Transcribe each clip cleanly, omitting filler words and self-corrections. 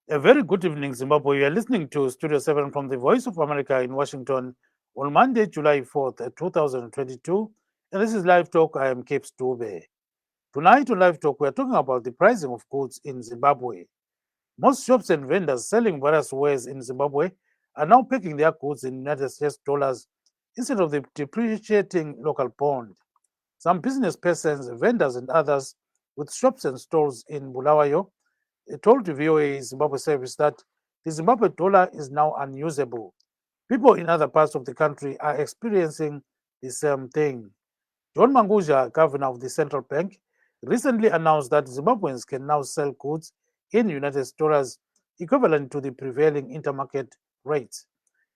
A very good evening, Zimbabwe. You are listening to Studio 7 from the Voice of America in Washington on Monday, July 4th, 2022. And this is Live Talk. I am Cape Stube. Tonight on Live Talk, we are talking about the pricing of goods in Zimbabwe. Most shops and vendors selling various wares in Zimbabwe are now packing their goods in United States dollars instead of the depreciating local bond. Some business persons, vendors, and others with shops and stores in Bulawayo told the VOA Zimbabwe service that the Zimbabwe dollar is now unusable. People in other parts of the country are experiencing the same thing. John Manguja, governor of the central bank, recently announced that Zimbabweans can now sell goods in United States dollars equivalent to the prevailing intermarket rates.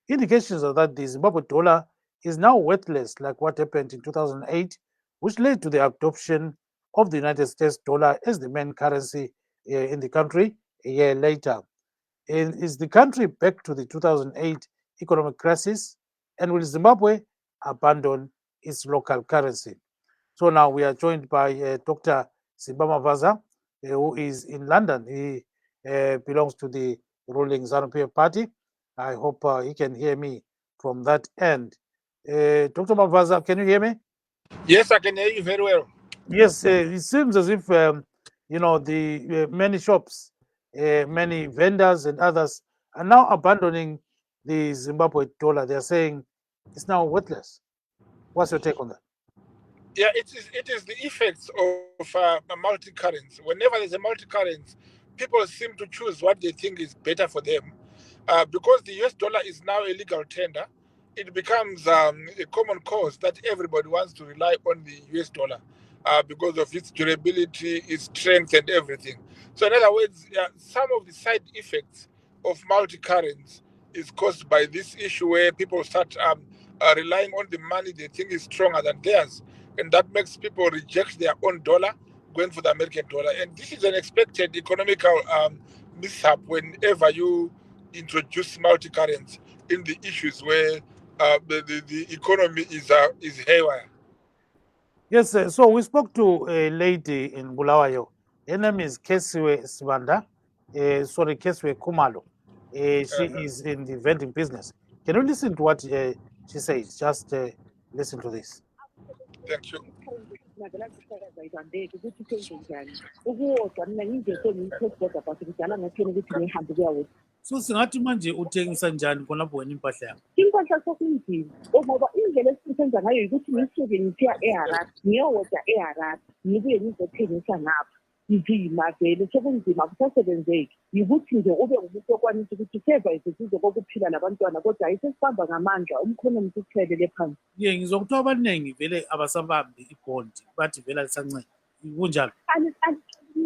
Indications are that the Zimbabwe dollar is now worthless, like what happened in 2008, which led to the adoption of the United States dollar as the main currency in the country a year later. Is the country back to the 2008 economic crisis? And will Zimbabwe abandon its local currency? So now we are joined by Dr. Simba Mavaza, who is in London. He belongs to the ruling Zanu PF party. I hope he can hear me from that end. Dr. Mavaza, can you hear me? Yes, I can hear you very well. Yes, it seems as if the many shops, many vendors and others are now abandoning the Zimbabwe dollar. They are saying it's now worthless. What's your take on that? Yeah, it is the effects of multi-currency. Whenever there's a multi-currency, people seem to choose what they think is better for them. Because the US dollar is now a legal tender, it becomes a common cause that everybody wants to rely on the US dollar because of its durability, its strength, and everything. So, in other words, some of the side effects of multi-currency is caused by this issue where people start relying on the money they think is stronger than theirs. And that makes people reject their own dollar, going for the American dollar. And this is an expected economical mishap whenever you introduce multi-currency in the issues where the economy is haywire. Yes, so we spoke to a lady in Bulawayo. Her name is Kesiwe Kesiwe Kumalo. She is in the vending business. Can you listen to what she says? Just listen to this. Thank you. So singathi manje uthengisa njani khonapho wena impahla yakho? Impahla sokunzima ngoba indlela esisenza ngayo ukuthi ngisuke ngisiya eHarare ngiyowoda eHarare ngibuye ngizothengisa ngapha nzima vele sokunzima kusasebenzeki yikuthi nje ube ngumuntu okwanisa ukuthi seva izizuzo kokuphila labantwana kodwa ayisesihamba ngamandla umkhono msichelele phansi. Ngizwa ukuthi abaningi vele abasabambi ibhondi bathi vele alisancane kunjalo.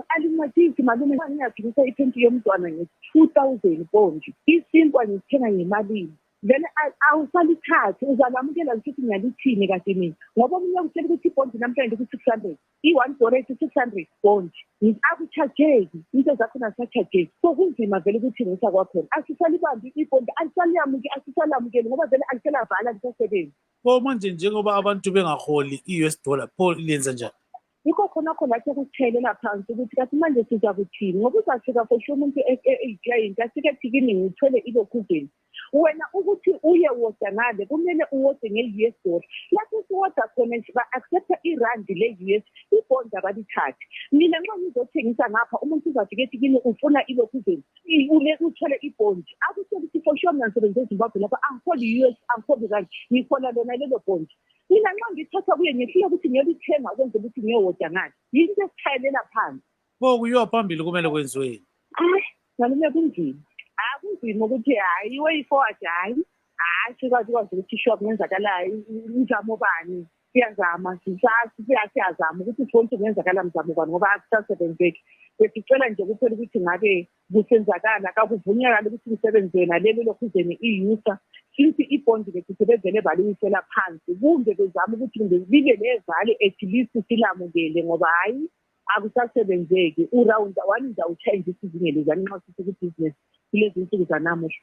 Alincedisi malume ngiyagcisa ipenti yomntwana nge-2,000 pondi isinkwa ngithenga ngemalini vele awusalithathi uzalamukela ngithi ngiyalithini kade mina ngoba omunye ukutshela ukuthi ibhondi namhlanje ku-600 i-1 dollar ethi-600 bondi akuchajeki into zakhona zisachajeki so kunzima vele ukuthengisa kwakhona asisalibambi ibhondi asisalamukeli ngoba vele aliselavala lisasebenzi. Pho manje njengoba abantu bengaholi i-US dollar pho lenza njani? Yikho khonakho lakho kuthelela phansi ukuthi kathi manje siza kuthini ngoba uzafika for sure umuntu e-client asike thikini ngithole ilokhuzeni wena ukuthi uye woda ngale kumele uwode nge-US dollar lapho siwoda khona ba-accepta irandi le-US ibhondi abalithathi mina nxa ngizothengisa ngapha umuntu uzafike thikini ufuna ilokhuzeni uthole ibhondi akutshela ukuthi for sure mina ngisebenze eZimbabwe lapha angiholi US angiholi randi ngihola lona lelo bhondi mina nxa ngithatha kuye ngihlile ukuthi ngiyolithenga ukwenzela ukuthi ngiyowoda ngale yinto esichayelela phansi. Pho kuyiwa phambili kumele kwenziweni? Malume kunzima. Kunzima ukuthi hayi way forward hayi sikwazi ukuthi shop ngenzakalayo imizamo bani siyazama siyazama ukuthi fonto ngenzakala mzamo bani ngoba akusasebenzeki besicela nje kuphela ukuthi ngabe kusenzakala kakuvunyakala ukuthi umsebenzi wena lelo lokhuzeni iyusa since ibhondi lethu sebevele baliwisela phansi kumbe bezama ukuthi libe nevale at least silamukele ngoba hayi akusasebenzeki uround one izawuchange isizingelo nxa sithi business kulezi insuku zanamuhla.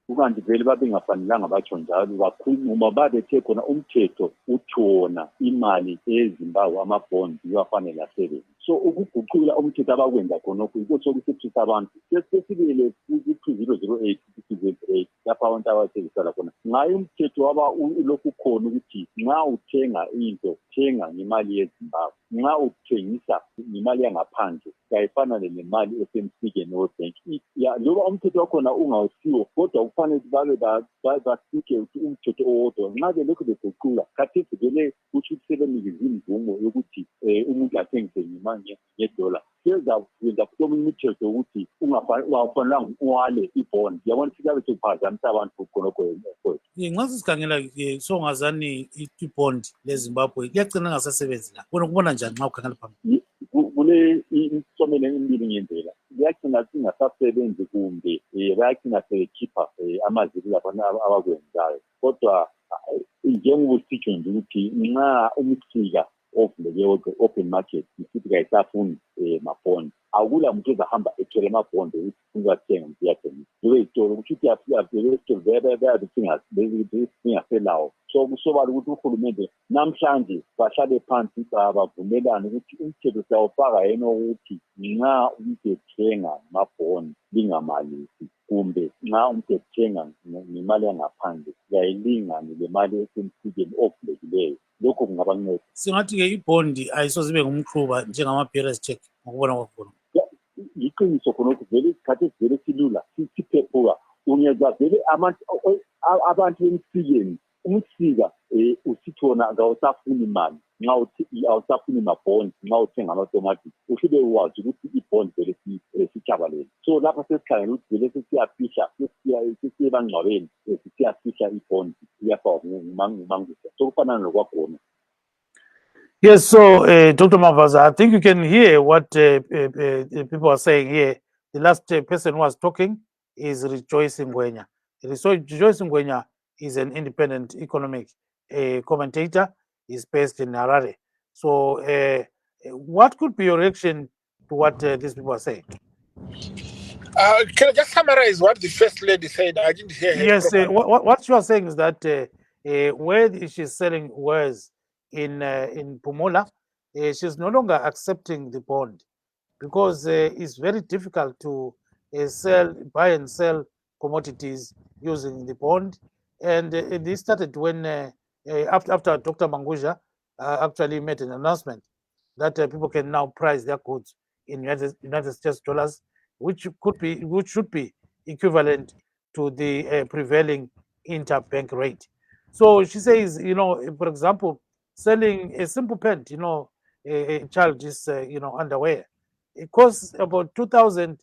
Ukanti vele babengafanelanga batsho njalo kakhulu uma babethe khona umthetho uthi wona imali eZimbabwe amabhondi iyafanele asebenze so ukuguqula umthetho abakwenza khonokho yikho sokusephisa abantu sesibile ku-2008 ku-2008 lapha abantu abathengisela khona ngayo umthetho waba ulokhu khona ukuthi nxa uthenga into thenga ngemali yeZimbabwe nxa uthengisa ngemali yangaphandle kayifana nemali esemsikeni webhenki njengoba umthetho wakhona ungawusiwo kodwa kufanele babe basike umthetho owodwa nxa belokhu beguqula khathesi vele kutsho ukuthi sebenikeza imvumo yokuthi umuntu athengise ngedola sezakwenza kutomunye imithetho ukuthi ungafanelanga uwale ibond yabona sikabe sekuphazamisa abantu khonokho nxa sisikhangela songazani ibond leZimbabwe liyagcina lingasasebenzi la wena kubona njani nxa ukhangela phambili kule insomelo emibili ngendlela liyagcina singasasebenzi kumbe bayagcina sebekhipha amaziko labantu abakwenzayo kodwa njengoba sitsho nje ukuthi nxa umsika ovuleke open market isithi kayisafuni mabhondi akula muntu ozahamba ethwele amabhondi ukuthi uzathenga umuntu uyathengisa lobe isitolo kusho ukuthi avele esitolo bayabe singaselawo so kusobala ukuthi uhulumende namhlanje bahlale phansi bavumelane ukuthi umthetho siyawufaka yena ukuthi nxa umuntu ethenga amabhondi lingamalisi kumbe nxa umuntu ethenga ngemali yangaphandle yayilingane lemali esemsikeni ovulekileyo lokho kungaba nceda singathi-ke ibhondi ayisozibe ngumkhuba njengama-bearers check ngokubona kwakhona yiqiniso khonokho vele isikhathi esivele silula siphephuka ungeza vele abantu emsikeni umsika usithona awusafuni imali nxa awusafuni mabhondi nxa uthenga amatomati uhlube wazi ukuthi ibhondi vele sitshabalele so lapha sesikhangela ukuthi vele sesiyafihla sesiye bangcwabeni sisiyafihla ibhondi iyafakwa ngumangisa so kufanana lokwakhona. Yes, so Dr. Mavaza, I think you can hear what people are saying here. The last person who was talking is Rejoice Ngwenya. Rejoice Ngwenya is an independent economic commentator. He's based in Harare. So what could be your reaction to what these people are saying? Can I just summarize what the First Lady said? I didn't hear her. Yes, what you are saying is that where she's selling wares in Pumola, she's no longer accepting the bond because it's very difficult to buy and sell commodities using the bond. And this started when after Dr. Manguja actually made an announcement that people can now price their goods in United States dollars, which should be equivalent to the prevailing interbank rate. So she says, for example, selling a simple pant, a child is, underwear, it costs about 2,000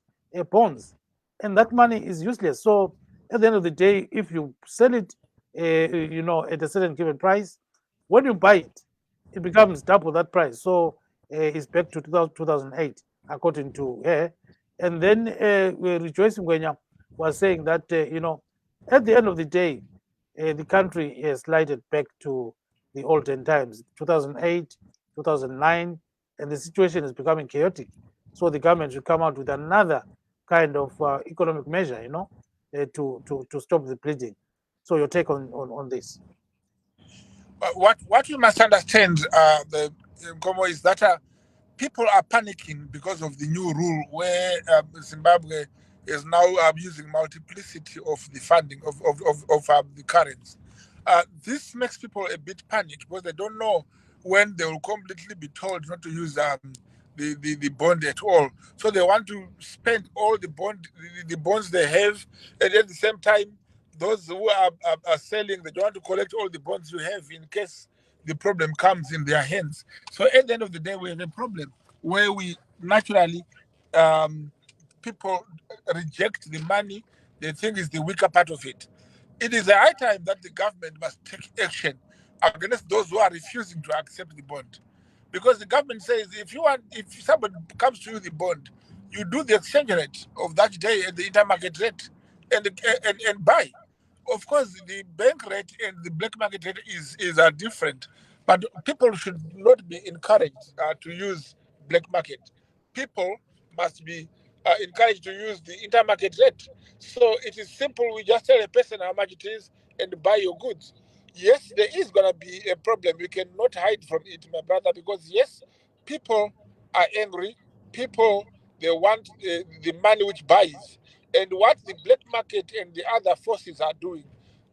pounds, and that money is useless. So at the end of the day, if you sell it, at a certain given price, when you buy it, it becomes double that price. So it's back to 2008, according to her. And then Rejoice Ngwenya was saying that, at the end of the day, the country has slided back to the olden times, 2008, 2009, and the situation is becoming chaotic. So the government should come out with another kind of economic measure, to stop the bleeding. So your take on this? What you must understand, the Nkomo, is that people are panicking because of the new rule where Zimbabwe is now using multiplicity of the funding of the currency. This makes people a bit panicked because they don't know when they will completely be told not to use the bond at all. So they want to spend all the bonds they have, and at the same time, those who are selling, they don't want to collect all the bonds you have in case the problem comes in their hands. So at the end of the day, we have a problem where we naturally, people reject the money they think is the weaker part of it. It is a high time that the government must take action against those who are refusing to accept the bond. Because the government says if somebody comes to you the bond, you do the exchange rate of that day at the intermarket rate and buy. Of course, the bank rate and the black market rate are different, but people should not be encouraged to use black market. People must be encouraged to use the intermarket rate. So it is simple. We just tell a person how much it is and buy your goods. Yes, there is going to be a problem. We cannot hide from it, my brother, because yes, people are angry. People, they want the money which buys. And what the black market and the other forces are doing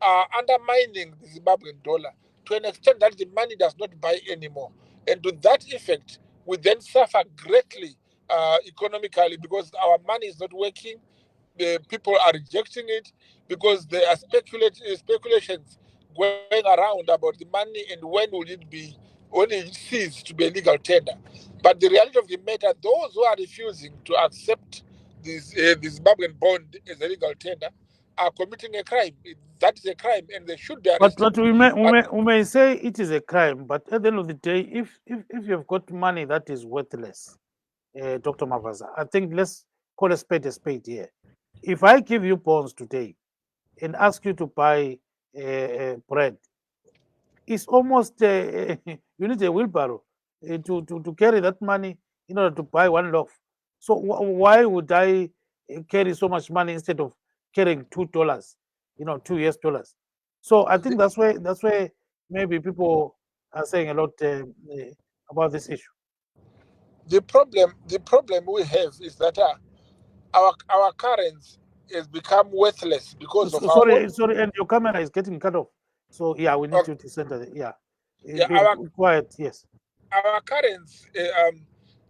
are undermining the Zimbabwean dollar to an extent that the money does not buy anymore. And to that effect, we then suffer greatly economically because our money is not working. The people are rejecting it because there are speculations going around about the money and when it cease to be a legal tender. But the reality of the matter, those who are refusing to accept this Zimbabwean bond as a legal tender are committing a crime. That is a crime, and they should be arrested. But we may say it is a crime, but at the end of the day, if you've got money that is worthless, Dr. Mavaza, I think let's call a spade here. If I give you bonds today and ask you to buy bread, it's almost you need a wheelbarrow to carry that money in order to buy one loaf. So why would I carry so much money instead of carrying $2, $2 US? So I think that's where maybe people are saying a lot about this issue. The problem we have is that our currency has become worthless because of our own. Sorry, and your camera is getting cut off. So yeah, we need you to center it. Yeah, Yeah, be quiet. Yes. our currency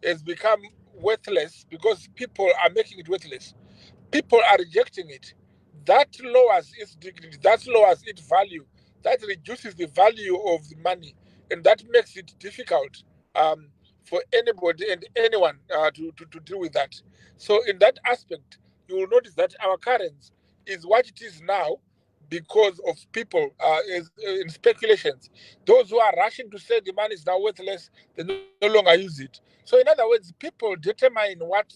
has become worthless because people are making it worthless. People are rejecting it. That lowers its dignity, that lowers its value, that reduces the value of the money, and that makes it difficult for anybody and anyone to deal with that. So, in that aspect, you will notice that our currency is what it is now because of people in speculations. Those who are rushing to say the money is now worthless, they no longer use it. So, in other words, people determine what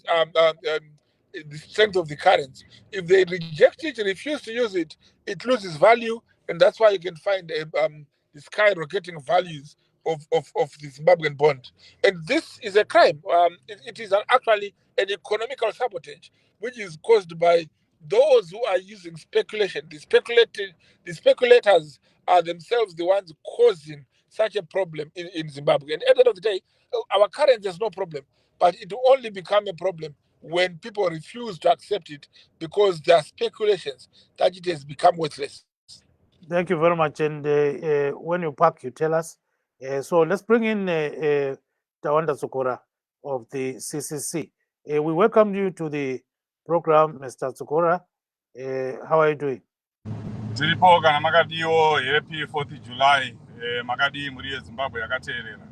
the strength of the currency. If they reject it, refuse to use it, it loses value, and that's why you can find the skyrocketing values of the Zimbabwean bond. And this is a crime. It is actually an economical sabotage, which is caused by those who are using speculation. The speculators are themselves the ones causing such a problem in Zimbabwe. And at the end of the day, our currency has no problem, but it will only become a problem when people refuse to accept it because there are speculations that it has become worthless. Thank you very much. And when you pack, you tell us. So let's bring in Tawanda Dzokora of the CCC. We welcome you to the program, Mr. Dzokora. How are you doing? Tiripo kana makadiwo happy 4th July makadi muri yeZimbabwe yakateerera.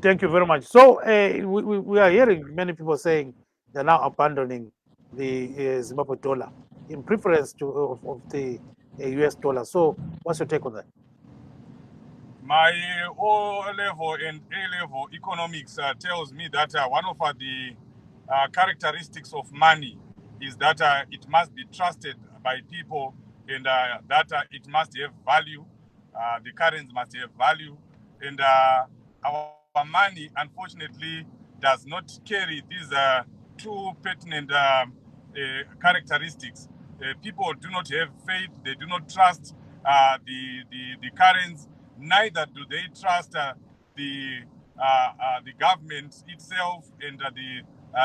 Thank you very much. So we are hearing many people saying they're now abandoning the Zimbabwe dollar in preference of the US dollar. So what's your take on that? My O level and A level economics tells me that one of the characteristics of money is that it must be trusted by people and that it must have value. The currency must have value. And our money, unfortunately, does not carry these two pertinent characteristics. People do not have faith, they do not trust the currency, neither do they trust the government itself and the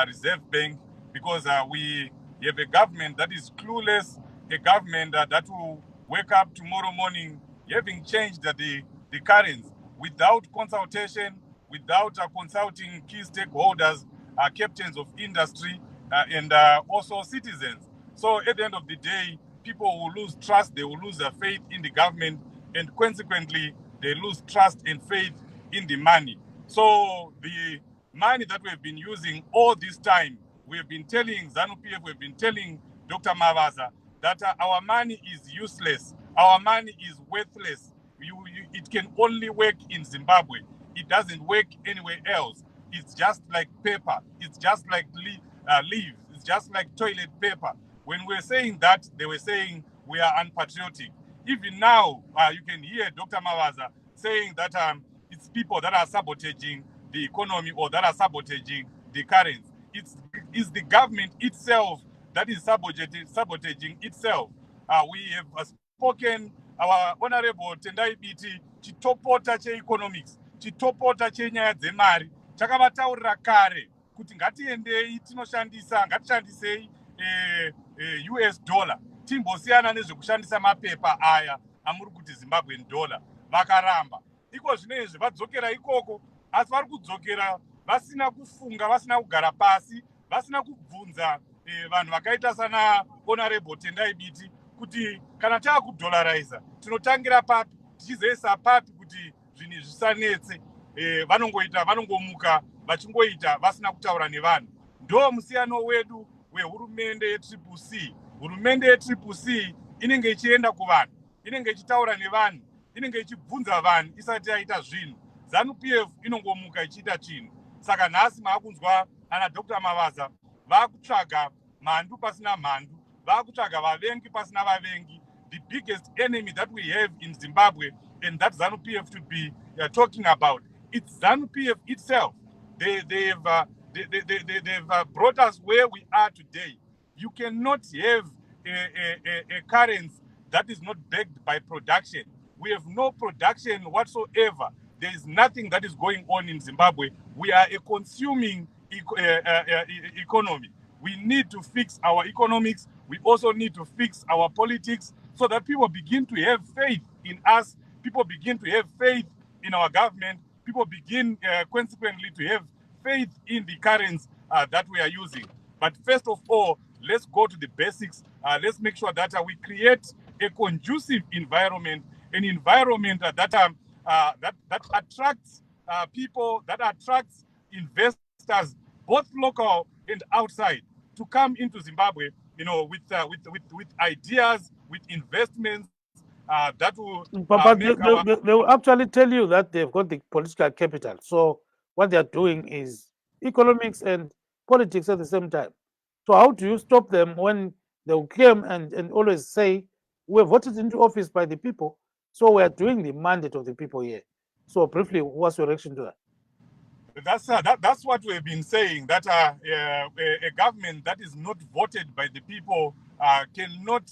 Reserve Bank, because we have a government that is clueless, a government that will wake up tomorrow morning having changed the currency without consultation, without consulting key stakeholders, captains of industry, and also citizens. So at the end of the day, people will lose trust, they will lose their faith in the government, and consequently, they lose trust and faith in the money. So the money that we've been using all this time, we've been telling Zanu PF, we've been telling Dr. Mavaza that our money is useless, our money is worthless. It can only work in Zimbabwe. It doesn't work anywhere else. It's just like paper. It's just like leaves. It's just like toilet paper. When we're saying that, they were saying we are unpatriotic. Even now, you can hear Dr. Marwaza saying that it's people that are sabotaging the economy or that are sabotaging the currency. It's the government itself that is sabotaging itself. We have spoken, our Honorable Tendai Biti, chitopota che economics, chitopota che nyaya dzemari, takavataurira kare kuti ngatiendei tinoshandisa ngatishandisei US dollar timbosiyana nezvekushandisa mapepa aya amuri kuti Zimbabwean dollar. Vakaramba iko zvinezvi vadzokera ikoko, asi vari kudzokera vasina kufunga, vasina kugara pasi, vasina kubvunza vanhu vakaita sana honorable Tendai Biti kuti kana taakudolariza tinotangira papi tichizoisa papi kuti zvinhu zvisanetse. Vanongomuka vachingoita vasina kutaura nevanhu. Ndo musiyano wedu wehurumende yeTCC. Hurumende yeTCC inenge ichienda kuvanhu, inenge ichitaura nevanhu, inenge ichibvunza vanhu isati yaita zvinhu. Zanu PF inongomuka ichiita chinhu. Saka nhasi maakunzwa ana Dr. Mavaza vakutsvaga mhandu pasina mhandu, vakutsvaga vavengi pasina vavengi. The biggest enemy that we have in Zimbabwe, and that Zanu PF should be talking about, it's Zanu PF itself. They've brought us where we are today. You cannot have a currency that is not backed by production. We have no production whatsoever. There is nothing that is going on in Zimbabwe. We are a consuming economy. We need to fix our economics. We also need to fix our politics so that people begin to have faith in us. People begin to have faith in our government. People begin consequently to have faith in the currency that we are using. But first of all, let's go to the basics. Let's make sure that we create a conducive environment, an environment that attracts people, that attracts investors, both local and outside, to come into Zimbabwe, with ideas, with investments that will. But they will actually tell you that they've got the political capital. So what they are doing is economics and politics at the same time. So how do you stop them when they will claim and always say, we're voted into office by the people, so we are doing the mandate of the people here? So briefly, what's your reaction to that? That's what we've been saying, that a government that is not voted by the people cannot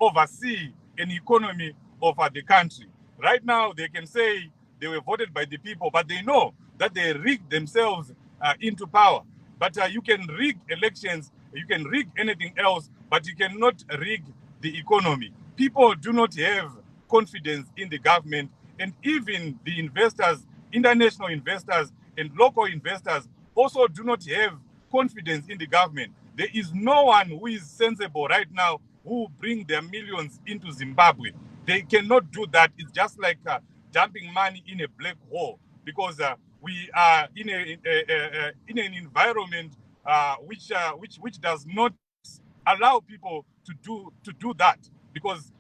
oversee an economy of the country. Right now, they can say they were voted by the people, but they know that they rigged themselves into power. But you can rig elections, you can rig anything else, but you cannot rig the economy. People do not have confidence in the government, and even the investors, international investors and local investors, also do not have confidence in the government. There is no one who is sensible right now who will bring their millions into Zimbabwe. They cannot do that. It's just like dumping money in a black hole, because we are in an environment which does not allow people to do that, because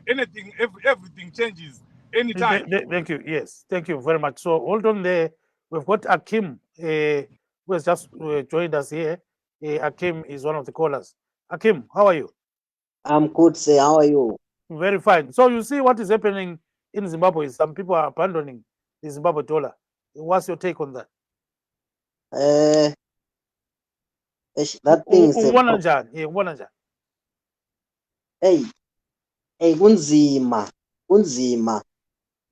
everything changes anytime. Thank you. Yes, thank you very much. So hold on there. We've got Akim, who has just joined us here. Akim is one of the callers. Akim, how are you? I'm good, sir. How are you? Very fine. So you see what is happening in Zimbabwe. Some people are abandoning the Zimbabwe dollar. What's your take on that? That thing is hey, kunzima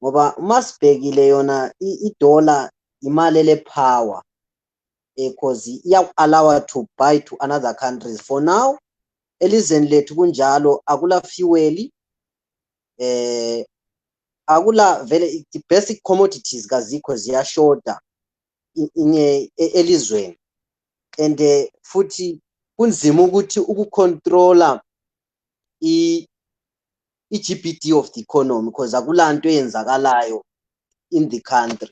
ngoba masibhekile yona idola imali lepower, because iya-allow to buy to another countries. For now, elizweni lethu kunjalo, akula fuel, akula vele the basic commodities kazikho ziyashoda elizweni, and futhi kunzima ukuthi ukucontrola i-GDP of the economy, because akulanto eyenzakalayo in the country.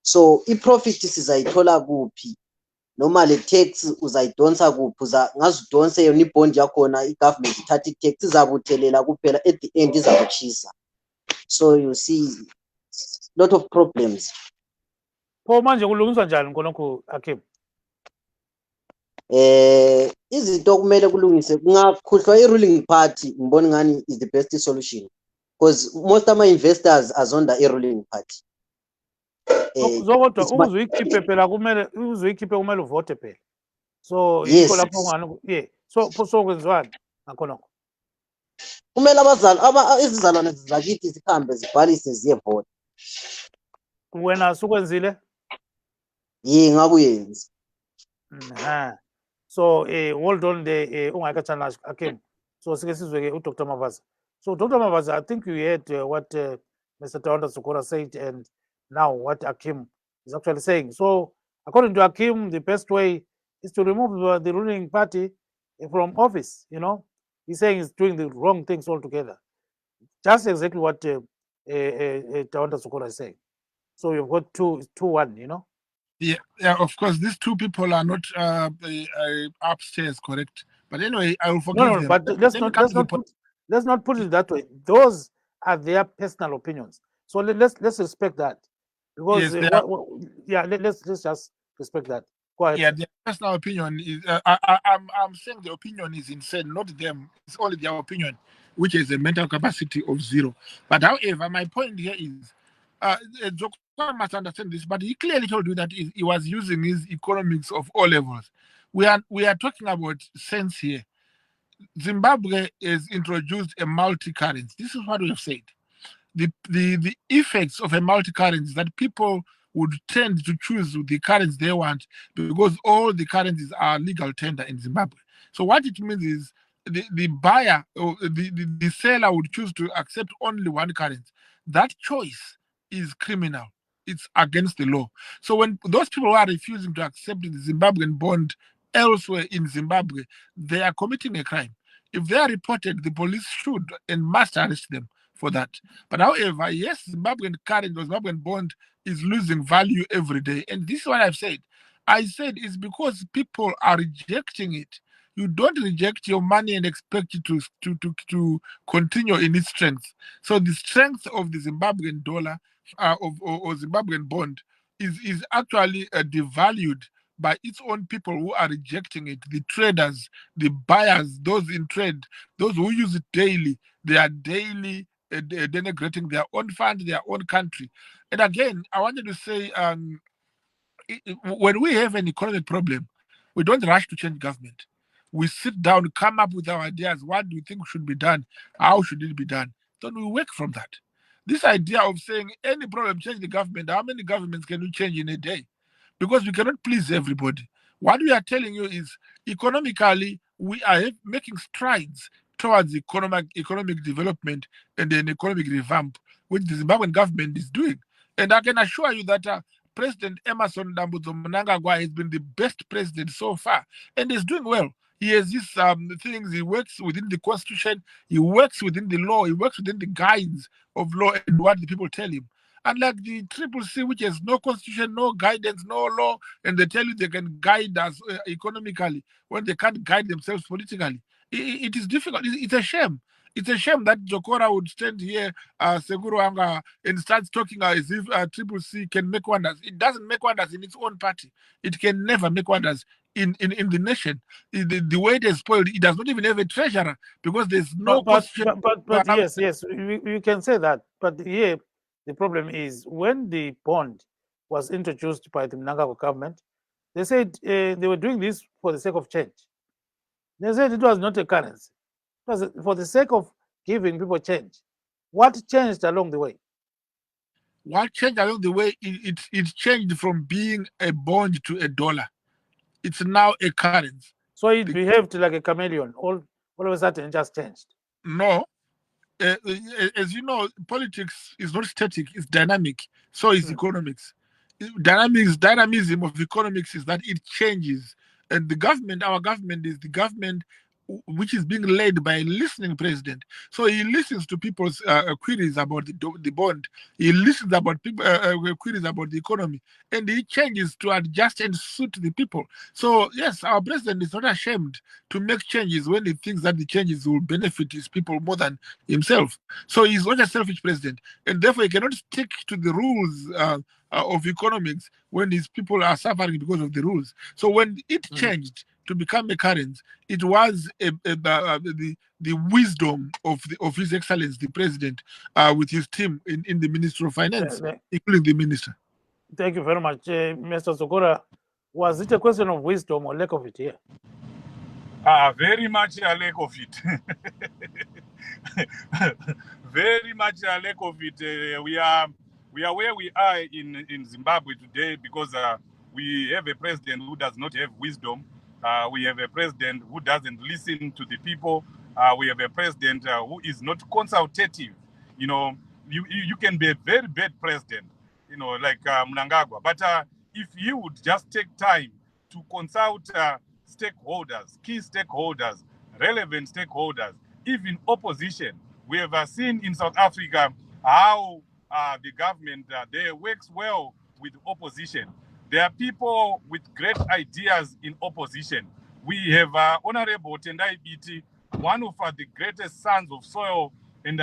So i-profit sizayithola kuphi, noma le tax uzayidonsa kuphi, ngazidonse yona ibond yakhona, i-government ithatha i-tax izabuthelela kuphela, at the end izakuchisa. So you see lot of problems. Pho manje kulungiswa njani khonokho, Akim? Izinto kumele kulungise, kungakhuhlwa i-ruling party, ngibona ngani is the best solution, because most of my investors azonda i-ruling party. Zokodwa uzuyikhiphe phela kumele uvote phela. So yikho lapho ngani so kwenziwani ngakhonokho? Kumele izizalwane zakithi zihambe zibhalise ziyevota. wena sukwenzile ngakuyenza. So hold on there ungakatshana Akim. So sike sizwe ke uDr Mavaza. So Dr Mavaza, I think you heard what Mr. Tawanda Dzokora said and now what Akim is actually saying. So according to Akim, the best way is to remove the ruling party from office. You know, he's saying he's doing the wrong things altogether. Just exactly what Tawanda Dzokora is saying. So you've got 2-1, you know. Yeah, of course, these two people are not upstairs, correct? But anyway, I will forgive them. But let's not put it that way. Those are their personal opinions. So let's respect that, because let's just respect that. Go ahead. Yeah, their personal opinion is. I'm saying the opinion is insane, not them. It's only their opinion, which is a mental capacity of 0. But however, my point here is, Dzokora must understand this. But he clearly told you that he was using his economics of all levels. We are talking about sense here. Zimbabwe has introduced a multi-currency. This is what we have said. The effects of a multi-currency is that people would tend to choose the currency they want because all the currencies are legal tender in Zimbabwe. So what it means is the buyer or the seller would choose to accept only one currency. That choice is criminal. It's against the law. So when those people who are refusing to accept the Zimbabwean bond elsewhere in Zimbabwe, they are committing a crime. If they are reported, the police should and must arrest them for that. But however, yes, Zimbabwean currency or Zimbabwean bond is losing value every day. And this is what I've said. I said it's because people are rejecting it. You don't reject your money and expect it to continue in its strength. So the strength of the Zimbabwean dollar or Zimbabwean bond is actually devalued by its own people who are rejecting it. The traders, the buyers, those in trade, those who use it daily, they are daily denigrating their own fund, their own country. And again, I wanted to say, when we have an economic problem, we don't rush to change government. We sit down, come up with our ideas. What do you think should be done? How should it be done? Then we work from that. This idea of saying any problem, change the government, how many governments can you change in a day? Because we cannot please everybody. What we are telling you is economically, we are making strides towards economic development and an economic revamp, which the Zimbabwean government is doing. And I can assure you that President Emerson Dambudzo Mnangagwa has been the best president so far and is doing well. He has these things, he works within the constitution, he works within the law, he works within the guides of law and what the people tell him. Unlike the CCC, which has no constitution, no guidance, no law, and they tell you they can guide us economically when they can't guide themselves politically. It is difficult. It's a shame. It's a shame that Dzokora would stand here, Seguro Anga, and starts talking as if CCC can make wonders. It doesn't make wonders in its own party. It can never make wonders in the nation. The way it is spoiled, it does not even have a treasurer because there's no constitution. But yes, you can say that. But here, the problem is when the bond was introduced by the Mnangagwa government, they said they were doing this for the sake of change. They said it was not a currency. It was for the sake of giving people change. What changed along the way? What changed along the way? It changed from being a bond to a dollar. It's now a currency. So it behaved like a chameleon. All of a sudden, it just changed. No. As you know, politics is not static, it's dynamic. So is economics. Dynamism of economics is that it changes. And the government, our government, is the government which is being led by a listening president. So he listens to people's queries about the bond. He listens about people queries about the economy, and he changes to adjust and suit the people. So yes, our president is not ashamed to make changes when he thinks that the changes will benefit his people more than himself. So he's not a selfish president, and therefore he cannot stick to the rules of economics when his people are suffering because of the rules. So when it changed to become a currency, it was the wisdom of His Excellency the President with his team in the Ministry of Finance, including the minister. Thank you very much, Mr. Dzokora. Was it a question of wisdom or lack of it here? Very much a lack of it. Very much a lack of it. We are where we are in Zimbabwe today because we have a president who does not have wisdom. We have a president who doesn't listen to the people. We have a president who is not consultative. You know, you can be a very bad president, you know, like Mnangagwa. But if you would just take time to consult stakeholders, key stakeholders, relevant stakeholders, even opposition. We have seen in South Africa how the government there works well with opposition. There are people with great ideas in opposition. We have Honorable Tendai Biti, one of the greatest sons of soil. And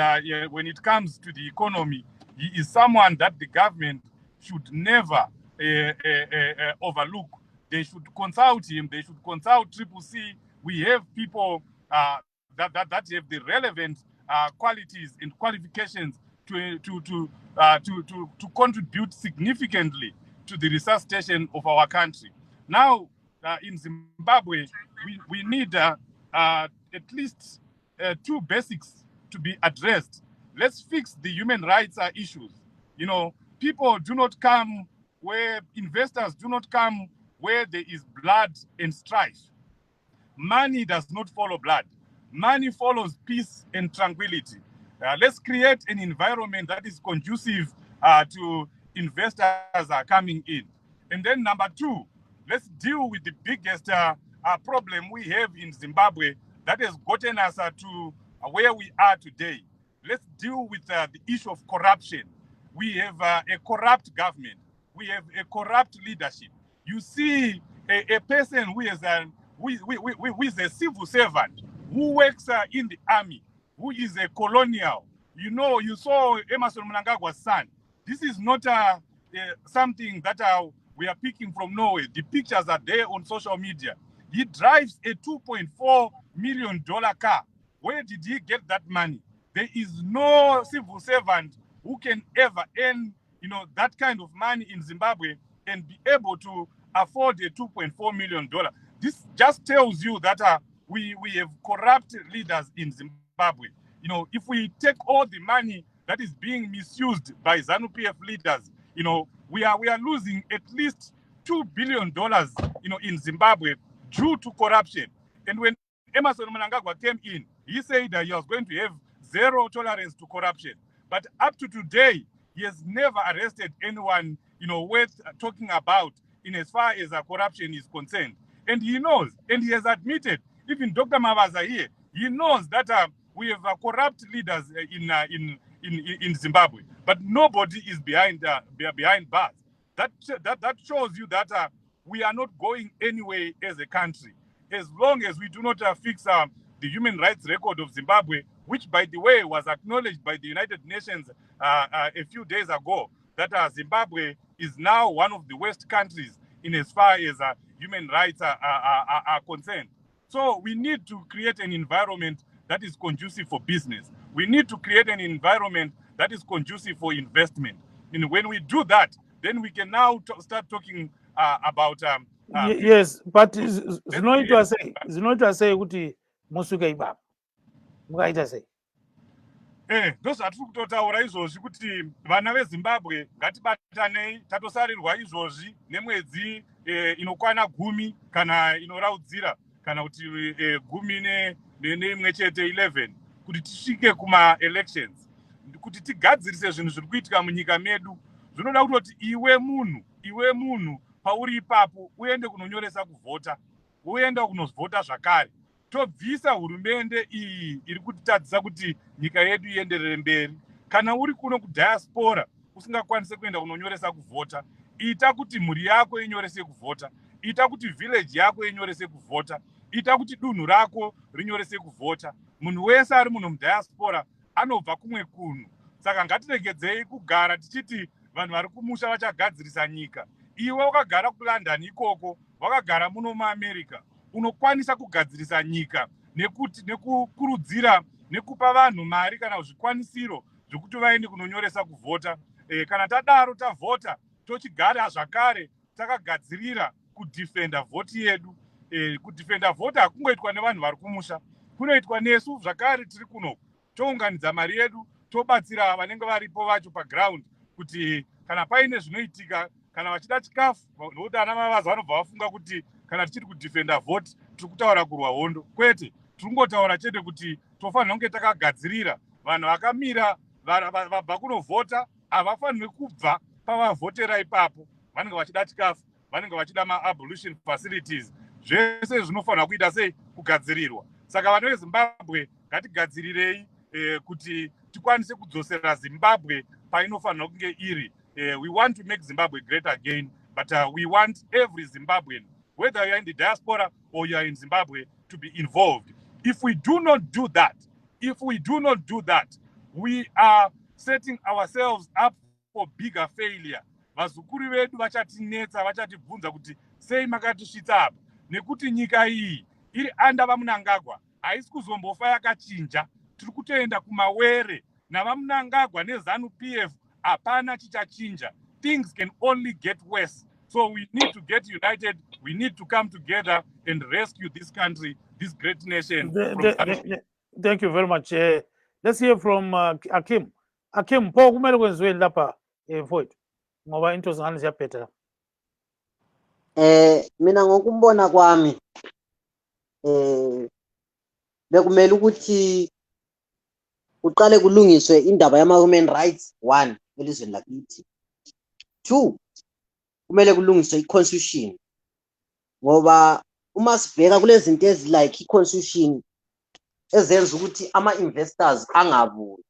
when it comes to the economy, he is someone that the government should never overlook. They should consult him. They should consult CCC. We have people that have the relevant qualities and qualifications to contribute significantly to the resuscitation of our country. Now, in Zimbabwe, we need at least two basics to be addressed. Let's fix the human rights issues. You know, people do not come where investors do not come where there is blood and strife. Money does not follow blood. Money follows peace and tranquility. Let's create an environment that is conducive to investors coming in. And then number two, let's deal with the biggest problem we have in Zimbabwe that has gotten us to where we are today. Let's deal with the issue of corruption. We have a corrupt government. We have a corrupt leadership. You see a person who is a civil servant, who works in the army, who is a colonial. You know, you saw Emmerson Mnangagwa's son. This is not something that we are picking from nowhere. The pictures are there on social media. He drives a $2.4 million car. Where did he get that money? There is no civil servant who can ever earn, you know, that kind of money in Zimbabwe and be able to afford a $2.4 million. This just tells you that we have corrupt leaders in Zimbabwe. You know, if we take all the money that is being misused by Zanu PF leaders, you know, we are losing at least $2 billion, you know, in Zimbabwe due to corruption. And when Emmerson Mnangagwa came in, he said that he was going to have zero tolerance to corruption. But up to today, he has never arrested anyone, you know, worth talking about in as far as corruption is concerned. And he knows, and he has admitted, even Dr. Mavaza here, he knows that we have corrupt leaders in Zimbabwe, but nobody is behind bars. That shows you that we are not going anywhere as a country. As long as we do not fix the human rights record of Zimbabwe, which, by the way, was acknowledged by the United Nations a few days ago, that Zimbabwe is now one of the worst countries in as far as human rights are concerned. So we need to create an environment that is conducive for business. We need to create an environment that is conducive for investment. And when we do that, then we can now start talking about... yes, but zvinoitwa sei kuti musuke ipapo mukaita sei? Ndozvatiri kutotaura izvozvi kuti vana veZimbabwe ngatibatanei, tatosarirwa izvozvi nemwedzi inokwana 10 kana inoraudzira kana kuti 10 neimwe chete 11 kuti tisvike kuma-elections, kuti tigadzirise zvinhu zviri kuitika munyika medu. Zvinoda kutoti iwe munhu pauri ipapo uende kunonyoresa kuvhota, uenda kunovhota zvakare. Tobvisa hurumende iyi iri kutitadzisa kuti nyika yedu ienderere mberi. Kana uri kuno kudiaspora usingakwanise kuenda kunonyoresa kuvhota, ita kuti mhuri yako inyorese kuvhota, ita kuti village yako inyorese kuvhota, ita kuti dunhu rako rinyorese kuvhota. Munhu wese ari muno mudiaspora anobva kumwe kunhu. Saka ngatiregedzei kugara tichiti vanhu vari kumusha vachagadzirisa nyika. Iwe wakagara kuLondon ikoko, wakagara muno muAmerica, unokwanisa kugadzirisa nyika nekukurudzira nekupa vanhu mari kana zvikwanisiro zvokuti vaende kunonyoresa kuvhota. Kana tadaro tavhota, tochigara zvakare takagadzirira kudhifenda vhoti yedu. Kudhifenda vhoti hakungoitwa nevanhu vari kumusha, kunoitwa nesu zvakare tiri kuno. Tounganidza mari yedu, tobatsira vanenge varipo vacho paground kuti kana paine zvinoitika kana vachida chikafu nokuti ana Mavaza vanobva vafunga kuti kana tichiri kudhifenda vhoti tiri kutaura kurwa hondo. Kwete, tiri kungotaura chete kuti tofanira kunge takagadzirira vanhu vakamira vabva kunovhota havafaniri kubva pavavhotera ipapo. Vanenge vachida chikafu, vanenge vachida ma-abolition facilities. Zvese zvinofanira kuita sei? Kugadzirirwa. Saka vanhu veZimbabwe ngatigadzirirei kuti tikwanise kudzosera Zimbabwe painofanira kunge iri. We want to make Zimbabwe great again, but we want every Zimbabwean, whether you are in the diaspora or you are in Zimbabwe, to be involved. If we do not do that, we are setting ourselves up for bigger failure. Vazukuru vedu vachatinetsa, vachatibvunza kuti sei makatisvitsa apa, nekuti nyika iyi iri anda vaMunangagwa haisi kuzombofa yakachinja. Tiri kutoenda kumawere navaMunangagwa neZanu PF hapana chichachinja. Things can only get worse. So we need to get united. We need to come together and rescue this country, this great nation. Thank you very much. Let's hear from Akim. Akim, pho kumele kwenziweni lapha mfowethu ngoba into zingane ziyaphetha. Mina ngokumbona kwami bekumele ukuthi uqale kulungiswe indaba yama-human rights 1 elizweni lakithi. 2, kumele kulungiswe i-constitution ngoba uma sibheka kulezi zinto like i-constitution ezenza ukuthi ama-investors angabuyi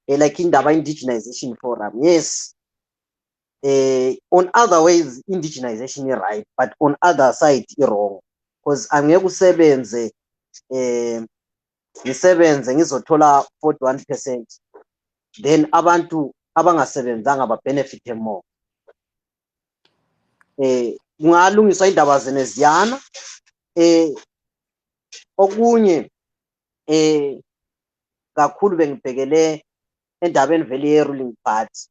like indaba indigenization forum. Yes, on other ways indigenization is right, but on other side is wrong, because angeke usebenze ngisebenze ngizothola 41%, then abantu abangasebenzanga ba benefit more. Kungalungiswa indaba zeneziyana. Okunye kakhulu bengibhekele endabeni vele ye-ruling party.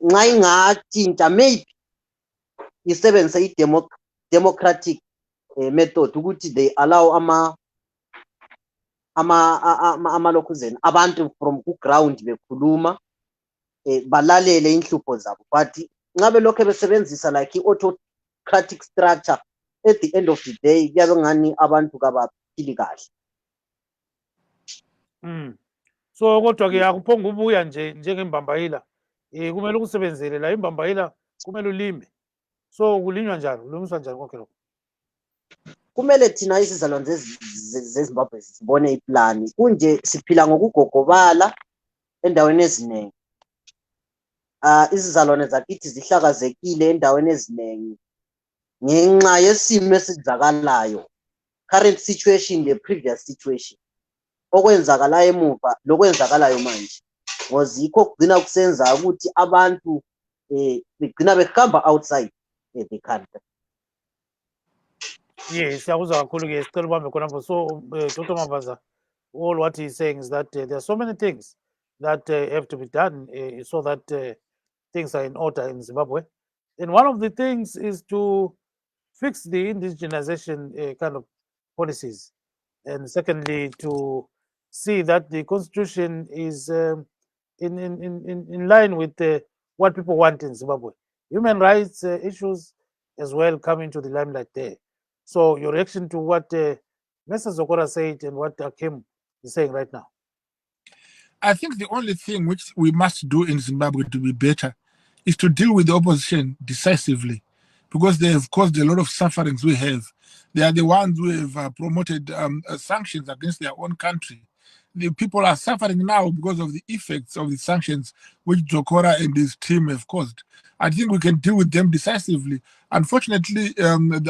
Nxa ingathinta maybe isebenzise i-democratic method ukuthi they allow amalokuzeni abantu from ku-ground bekhuluma balalele inhlupho zabo, but ngabe lokho besebenzisa like i-autocratic structure, at the end of the day kuyabe ngani abantu kabaphili kahle. So kodwa ke akuphonga ubuya nje njengembambayila, kumele ukusebenzele la imbambayila, kumele ulime. So kulinywa njani, ulungiswa njani konke lokho? Kumele thina isizalwane zeZimbabwe sibone iplani. Kunje siphila ngokugogobala endaweni eziningi. Isizalwane zakithi zihlakazekile endaweni eziningi ngenxa yesimo esizakalayo, current situation, the previous situation, okwenzakala emuva lokwenzakalayo manje. Ngozikho kugcina kusenza ukuthi abantu begcina behamba outside the country. Yes, siyakuzwa kakhulu ke sicela ubambe khona. So Dr. Mavaza, all what he's saying is that there are so many things that have to be done so that things are in order in Zimbabwe. And one of the things is to fix the indigenization kind of policies. And secondly, to see that the constitution is in line with what people want in Zimbabwe. Human rights issues as well come into the limelight there. So your reaction to what Mr. Dzokora said and what Akim is saying right now? I think the only thing which we must do in Zimbabwe to be better is to deal with the opposition decisively, because they have caused a lot of sufferings we have. They are the ones who have promoted sanctions against their own country. The people are suffering now because of the effects of the sanctions which Dzokora and his team have caused. I think we can deal with them decisively. Unfortunately,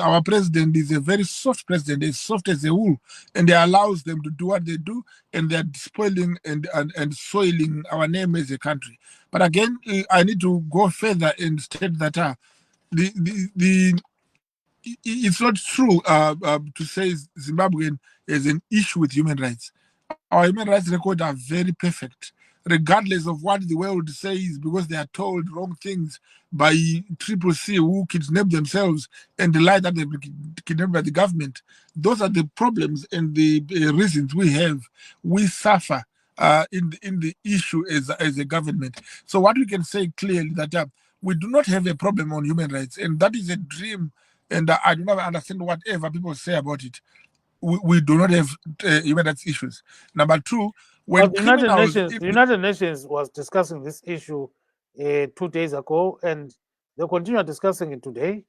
our president is a very soft president, as soft as a wool, and he allows them to do what they do, and they're spoiling and soiling our name as a country. But again, I need to go further and state that it's not true to say Zimbabwe is an issue with human rights. Our human rights record are very perfect, regardless of what the world says, because they are told wrong things by CCC who kidnap themselves and the lie that they've been kidnapped by the government. Those are the problems and the reasons we have. We suffer in the issue as a government. So what we can say clearly that we do not have a problem on human rights, and that is a dream. And I do not understand whatever people say about it. We do not have human rights issues. Number two, when But the criminals, United Nations was discussing this issue 2 days ago, and they continue discussing it today.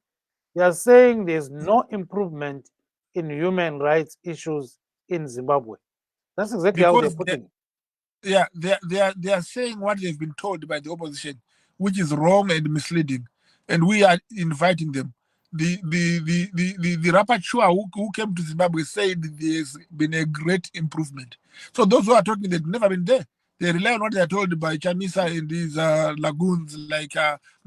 They are saying there's no improvement in human rights issues in Zimbabwe. That's exactly how they're because putting it. yeah, they are saying what they've been told by the opposition, which is wrong and misleading, and we are inviting them. The rapporteur who came to Zimbabwe said there's been a great improvement. So those who are talking, they've never been there. They rely on what they are told by Chamisa and these lagoons like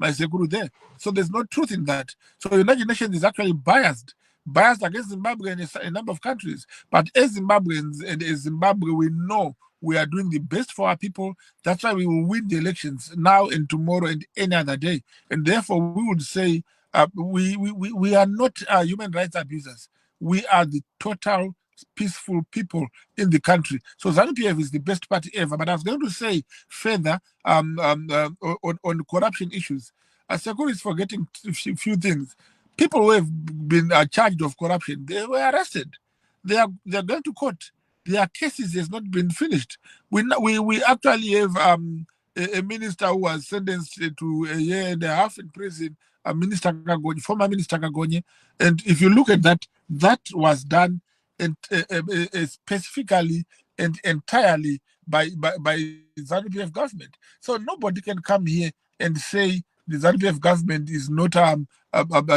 Maisekuru there. So there's no truth in that. So the United Nations is actually biased against Zimbabwe and a number of countries. But as Zimbabweans and as Zimbabwe, we know we are doing the best for our people. That's why we will win the elections now and tomorrow and any other day. And therefore, we would say we are not human rights abusers. We are the total peaceful people in the country. So Zanu PF is the best party ever. But I was going to say further on corruption issues. Sekuru is forgetting a few things. People who have been charged of corruption, they were arrested. They are going to court. Their cases has not been finished. We actually have a minister who was sentenced to a year and a half in prison, Minister Kagonye, former Minister Kagonye. And if you look at that, that was done specifically and entirely by Zanu PF government. So nobody can come here and say the Zanu PF government is not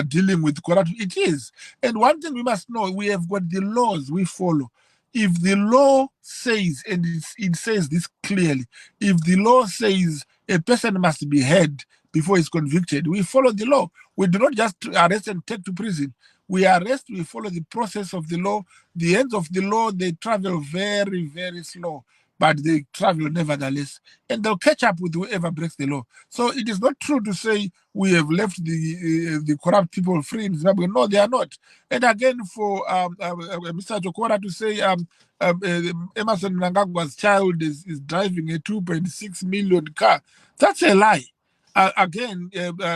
dealing with corruption. It is. And one thing we must know, we have got the laws we follow. If the law says, and it says this clearly, if the law says a person must be heard before he's convicted, we follow the law. We do not just arrest and take to prison. We arrest, we follow the process of the law. The ends of the law, they travel very, very slow, but they travel nevertheless. And they'll catch up with whoever breaks the law. So it is not true to say we have left the corrupt people free in Zimbabwe. No, they are not. And again, for Mr. Dzokora to say Emerson Mnangagwa's child is driving a 2.6 million car, that's a lie. Again,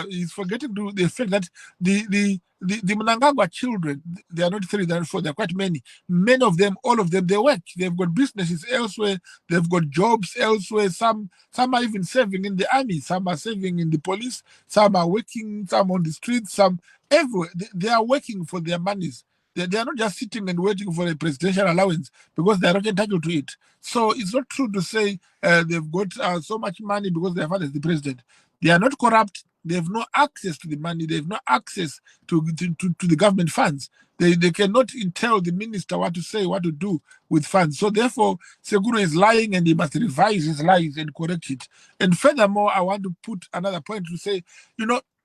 he's forgetting the fact that the Mnangagwa children, they are not 3, they are 4, they're quite many. Many of them, all of them, they work. They've got businesses elsewhere. They've got jobs elsewhere. Some are even serving in the army. Some are serving in the police. Some are working. Some on the streets. Some everywhere. They are working for their monies. They are not just sitting and waiting for a presidential allowance because they are not entitled to it. So it's not true to say they've got so much money because their father is the president. They are not corrupt. They have no access to the money. They have no access to the government funds. They cannot tell the minister what to say, what to do with funds. So therefore, Sekuru is lying and he must revise his lies and correct it. And furthermore, I want to put another point to say,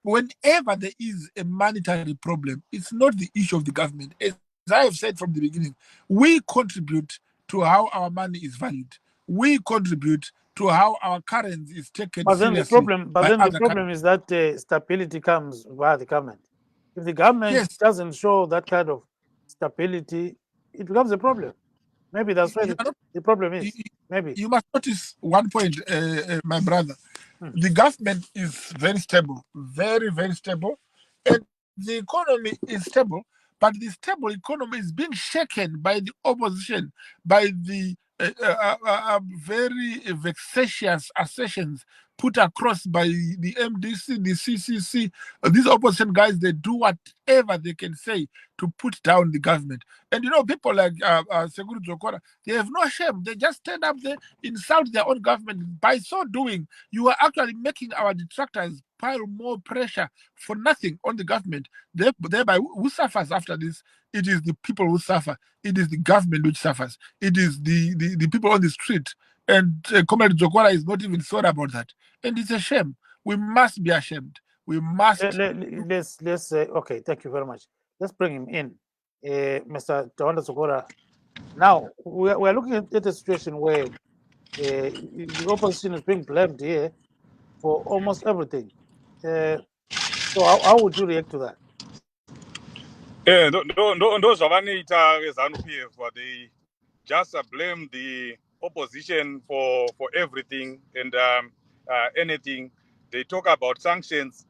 whenever there is a monetary problem, it's not the issue of the government. As I have said from the beginning, we contribute to how our money is valued. We contribute to how our currency is taken seriously. The problem is that stability comes via the government. If the government doesn't show that kind of stability, it becomes a problem. Maybe that's where the problem is. Maybe you must notice one point, my brother. The government is very stable, very, very stable, and the economy is stable. But the stable economy is being shaken by the opposition, by the very vexatious assertions put across by the MDC, the CCC. These opposition guys, they do whatever they can say to put down the government. And people like Sekuru Dzokora, they have no shame. They just stand up there, insult their own government. By so doing, you are actually making our detractors pile more pressure for nothing on the government. Thereby, who suffers after this? It is the people who suffer. It is the government which suffers. It is the people on the street. And Comrade Dzokora is not even sorry about that. And it's a shame. We must be ashamed. We must. Let's say, okay, thank you very much. Let's bring him in, Mr. Tawanda Dzokora. Now, we're looking at a situation where the opposition is being blamed here for almost everything. So how would you react to that? Those Zanu PF, they just blame the opposition for everything and anything. They talk about sanctions,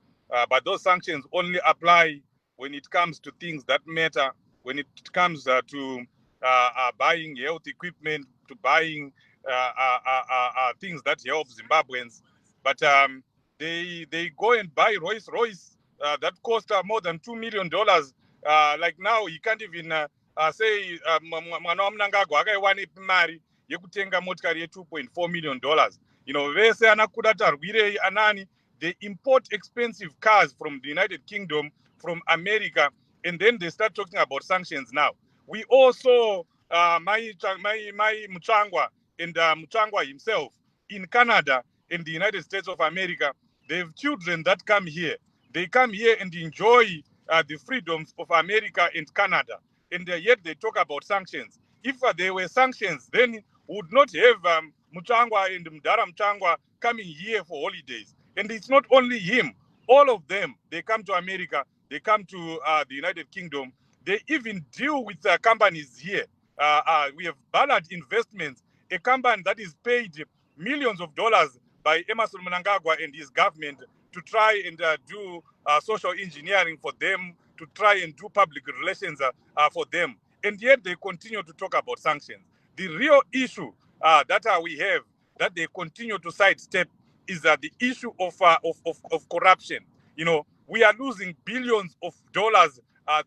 but those sanctions only apply when it comes to things that matter, when it comes to buying health equipment, to buying things that help Zimbabweans. But they go and buy Rolls Royce that cost more than $2 million. Like now, he can't even say mwana wamunangagwa akaiwane mari yekutenga motikari ye$2.4 million. You know, vese anakuda tarwirei anani. They import expensive cars from the United Kingdom, from America, and then they start talking about sanctions now. We also, my Muchangwa and Muchangwa himself in Canada, in the United States of America, they have children that come here. They come here and enjoy the freedoms of America and Canada, and yet they talk about sanctions. If there were sanctions, then we would not have Muchangwa and Mdara Muchangwa coming here for holidays. And it's not only him. All of them, they come to America, they come to the United Kingdom. They even deal with companies here. We have Ballard Investments, a company that is paid millions of dollars by Emmerson Mnangagwa and his government to try and do social engineering for them, to try and do public relations for them. And yet they continue to talk about sanctions. The real issue that we have, that they continue to sidestep, is the issue of corruption. You know, we are losing billions of dollars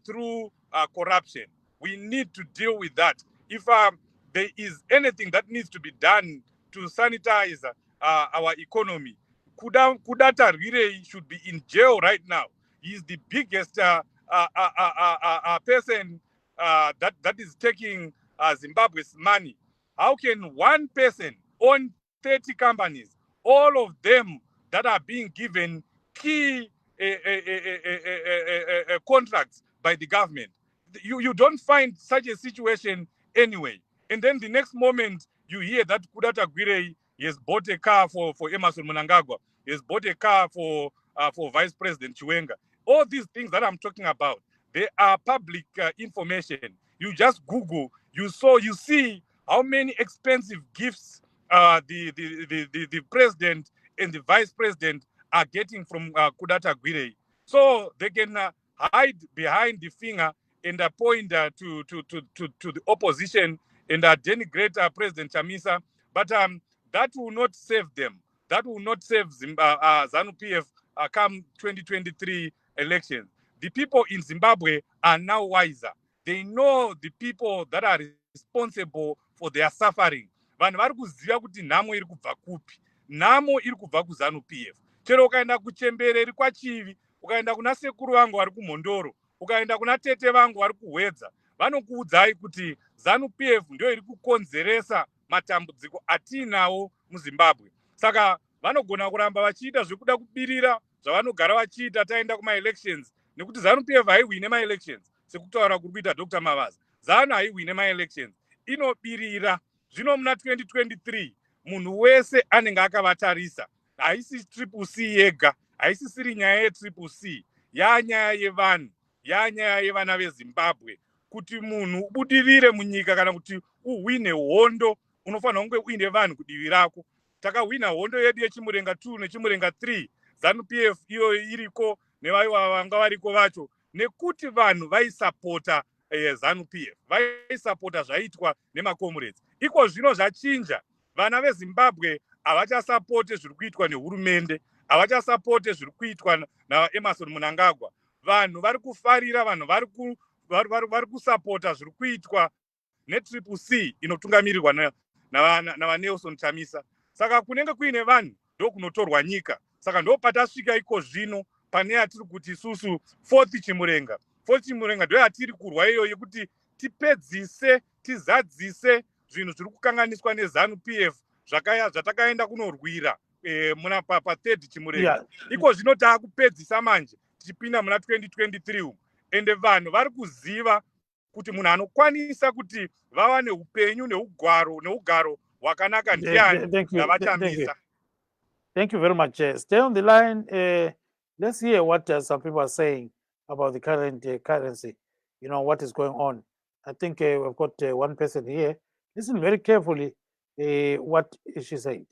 through corruption. We need to deal with that. If there is anything that needs to be done to sanitize our economy, Kudata Rirei should be in jail right now. He is the biggest person that is taking Zimbabwe's money. How can one person own 30 companies, all of them that are being given key contracts by the government? You don't find such a situation anyway. And then the next moment, you hear that Kudata Gwirei has bought a car for Emmerson Mnangagwa. He has bought a car for Vice President Chiwenga. All these things that I'm talking about, they are public information. You just Google, you see how many expensive gifts the president and the vice president are getting from Kudata Gwirei. So they can hide behind the finger and point to the opposition and denigrate President Chamisa. But that will not save them. That will not save Zanu PF come 2023 elections. The people in Zimbabwe are now wiser. They know the people that are responsible for their suffering. Vanhu vari kuziva kuti nhamo iri kubva kupi. Nhamo iri kubva kuZanu PF. Chero ukaenda kuchembereri kwachivi, ukaenda kuna sekuru vangu vari kumhondoro, ukaenda kuna tete vangu vari kuhwedza, vanokuudzai kuti Zanu PF ndio iri kukonzeresa matambudziko atinawo muZimbabwe. Saka vanogona kuramba vachiita zvekuda kubirira zvavanogara vachiita taenda kuma-elections, nekuti Zanu PF haiwine ma-elections sekutaura kuri kuita Dr. Mavaza. Zanu haiwine ma-elections, inobirira. Zvino muna 2023 munhu wese anenge akavatarisa. Haisi triple C yega, haisisiri nyaya yetriple C, yanyaya yevanhu, yanyaya yevana veZimbabwe. Kuti munhu ubudirire munyika kana kuti uhwine hondo, unofanira kunge uine vanhu kudivi rako. Takahwina hondo yedu yechimurenga 2 nechimurenga 3, Zanu PF iyo iriko nevaiva vanga variko vacho, nekuti vanhu vaisapota Zanu PF, vaisapota zvaitwa nemakomrades. Iko zvino zvachinja. Vana veZimbabwe havachasapote zviri kuitwa nehurumende, havachasapote zviri kuitwa naEmmerson Mnangagwa. Vanhu vari kufarira, vanhu vari kusapota zviri kuitwa netriple C inotungamirirwa naVanelson Chamisa. Saka kunenge kuine vanhu ndokunotorwa nyika. Saka ndopatasvika iko zvino pane yatiri kuti isusu fourth chimurenga ndio yatiri kurwa iyo yekuti tipedzise, tizadzise zvinhu zviri kukanganiswa neZanu PF zvatakaenda kunorwira muna third chimurenga. Iko zvino taakupedzisa manje tichipinda muna 2023 umu. Ende vanhu vari kuziva kuti munhu anokwanisa kuti vava neupenyu neugaro hwakanaka ndiani navachamisa. Thank you very much. Stay on the line. Let's hear what some people are saying about the current currency. You know, what is going on. I think we've got one person here. Listen very carefully. what she said.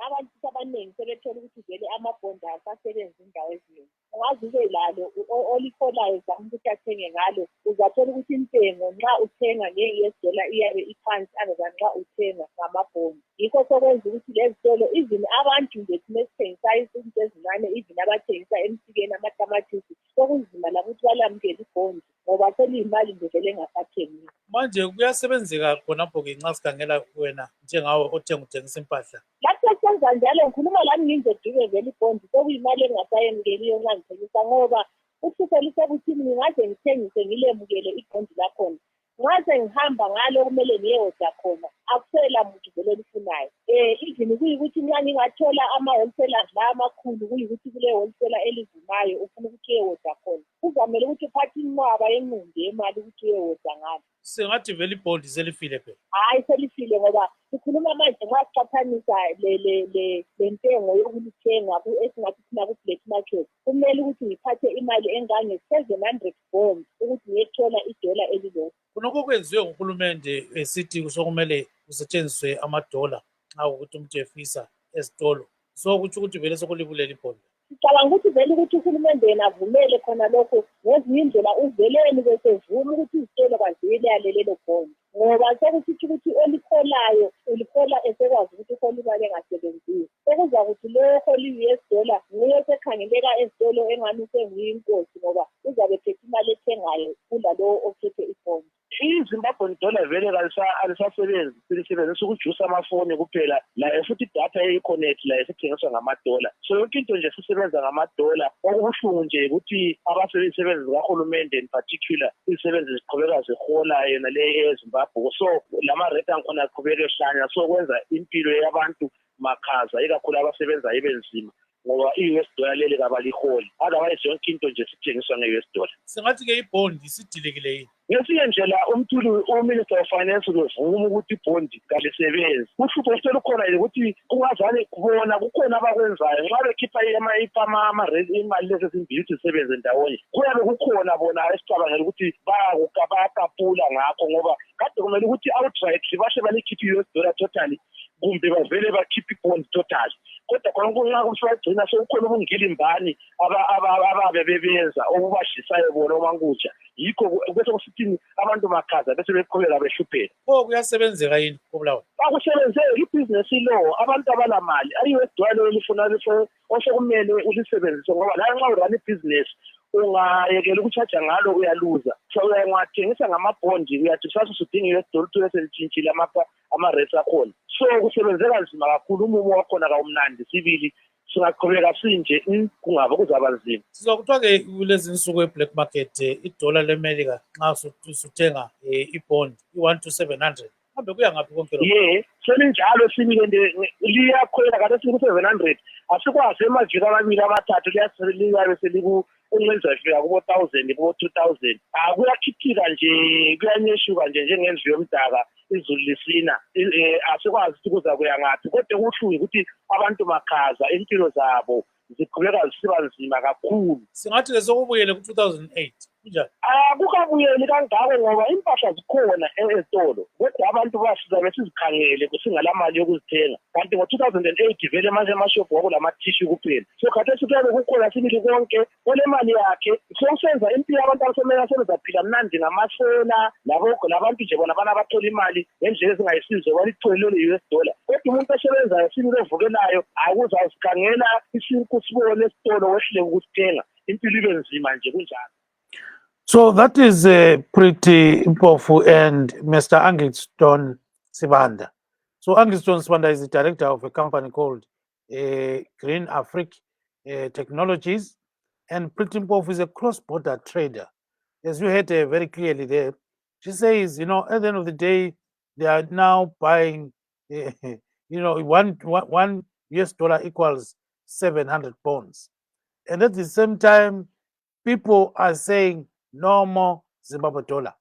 Abantu abaningi sebethola ukuthi vele amabhondi asasebenzi indawo eziningi. Ungaze ube lalo olifolayo zama ukuthi athenge ngalo, uzathola ukuthi intengo nxa uthenga nge-US dollar iyabe iphansi nxa uthenga ngamabhondi. Yikho sokwenza ukuthi lezi zitolo even abantu nje thina esithengisayo izinto ezincane even abathengisa emsikeni amatamatisi sokunzima labo ukuthi balamukele ibhondi ngoba seliyimali nje vele engasathengiyo. Manje kuyasebenzeka khonapho-ke nxa sikhangela wena njengawe uthengisa impahla. Lapho senza njalo ngikhuluma lami nginjeduke vele ibhondi sekuyimali engasayemukeliyo nxa ngithengisa ngoba uhlupho lusekuthini ngingaze ngithengise ngilemukele ibhondi lakhona. Ngize ngihamba ngalo kumele ngiyewoda khona akusela muntu vele lifunayo. Even kuyikuthi nxa ngingathola ama-wholesalers la amakhulu kuyikuthi kule wholesaler elivumayo ufuna ukuthi uyewoda khona. Kuzamele ukuthi uphathe inqwaba yenqumbi yemali ukuthi uyewoda ngalo. Sengathi vele ibhondi selifile phela. Hayi selifile ngoba sikhuluma manje nxa siqathanisa le ntengo yokulithenga esingathi thina ku-black market kumele ukuthi ngiphathe imali engange-700 bonds ukuthi ngiyethola idola elilodwa. Khonokho kwenziwe nguhulumende esithi sokumele kusetshenziswe amadola nxa ukuthi umuntu efisa esitolo. So kutsho ukuthi vele sokulibulela ibhondi. Ngicabanga ukuthi vele ukuthi uhulumende yena avumele khona lokho ngezinye indlela uveleni besevuma ukuthi izitolo baziyelale lelo bhondi ngoba sekusithi ukuthi olikholayo ulikhola esekwazi ukuthi ukhole imali engasebenziyo. Sekuza ukuthi lo hola i-US dollar nguye osekhangeleka ezitolo engani senguyinkosi ngoba uzabe ethethe imali ethengayo kulalo ophethe ibhondi. iZimbabwean dollar vele alisasebenzi silisebenzisa ukujusa amafoni kuphela la futhi idatha ye-connect la esithengiswa ngamadola. So yonke into nje sisebenza ngamadola. Okubuhlungu nje ukuthi abasebenzi zikahulumende in particular izisebenzi ziqhubeka zihola yena le eZimbabwe. So lama-rate angikhona aqhubeka ehlanya so kwenza impilo yabantu makhaza ikakhulu abasebenza ibe nzima ngoba i-US dollar leli kabaliholi. Otherwise yonke into nje sithengiswa nge-US dollar. Sengathi-ke ibhondi sidilekile yini? Ngesinye ndlela uMinister of Finance uvuma ukuthi ibhondi kalisebenzi. Uhlupho selukhona ukuthi kungazane kubona kukhona abakwenzayo nxa bekhipha imali lezi ezimbili ukuthi zisebenze ndawonye. Kuyabe kukhona bona esicabangela ukuthi bayakapula ngakho ngoba kade kumele ukuthi outright bahle balikhiphe i-US dollar totally kumbe bavele bakhiphe ibhondi totally. Kodwa khona kunxa kusagcina sekukhona ubungilimbani ababe bebenza okubadlisayo bona omankutsha. Yikho bese kusithini abantu makhaza bese beqhubeka behlupheka. Kuyasebenzeka yini koBulawayo? Akusebenzeki ibhizinesi law abantu abanamali i-US dollar elifuna osekumele ulisebenzise ngoba la nxa urun ibhizinesi ungayekela ukutshaja ngalo uyaluza. So ungathengisa ngamabhondi uyathi kusasa udinga i-US dollar ukuthi selitshintshile ama-rates akhona. So kusebenzeka nzima kakhulu umumo wakhona kawumnandi sibili singaqhubeka sinje kungabe kuzaba nzima. Sizakuthiwa-ke kulezi nsuku e-black market idola le-America nxa usuthenga ibhondi i-1 to 700 hambe kuya ngaphi konke lokho? Selinjalo sibili liyakhwela kade siliku-700 asikwazi emaviki amabili amathathu liyabe ungenza fika kubo-1,000 kubo-2,000. Kuyakhithika nje kuyanyeshuka nje njengendlu yomdaka izulu lisina. Asikwazi ukuthi kuza kuya ngaphi kodwa kuhlungu ukuthi abantu makhaza impilo zabo ziqhubeka zisiba nzima kakhulu. Singathi-ke sokubuyele ku-2008 kunjani? Kukabuyeli kangako ngoba impahla zikhona ezitolo kodwa abantu basizabe sizikhangele singalamali yokuzithenga. Kanti ngo-2008 vele manje amashophu wakulamathishu kuphela. So khathesi kuyabe kukhona sibili konke olemali yakhe sokusenza impilo abantu abasemele sebezaphila mnandi ngamasela labantu nje bona bana bathola imali ngendlela ezingayisizo balithole le-US dollar. Kodwa umuntu osebenzayo sibili evukelayo akuzazikhangela isinku sibone esitolo wehluleke ukusithenga impilo ibe nzima nje kunjalo. So that is Pretty Mpofu and Mr. Angiston Sibanda. So Angiston Sibanda is the director of a company called Green Africa Technologies, and Pretty Mpofu is a cross-border trader. As you heard very clearly there, she says, at the end of the day, they are now buying, one US dollar equals 700 bonds. And at the same time, people are saying, no more Zimbabwe dollar.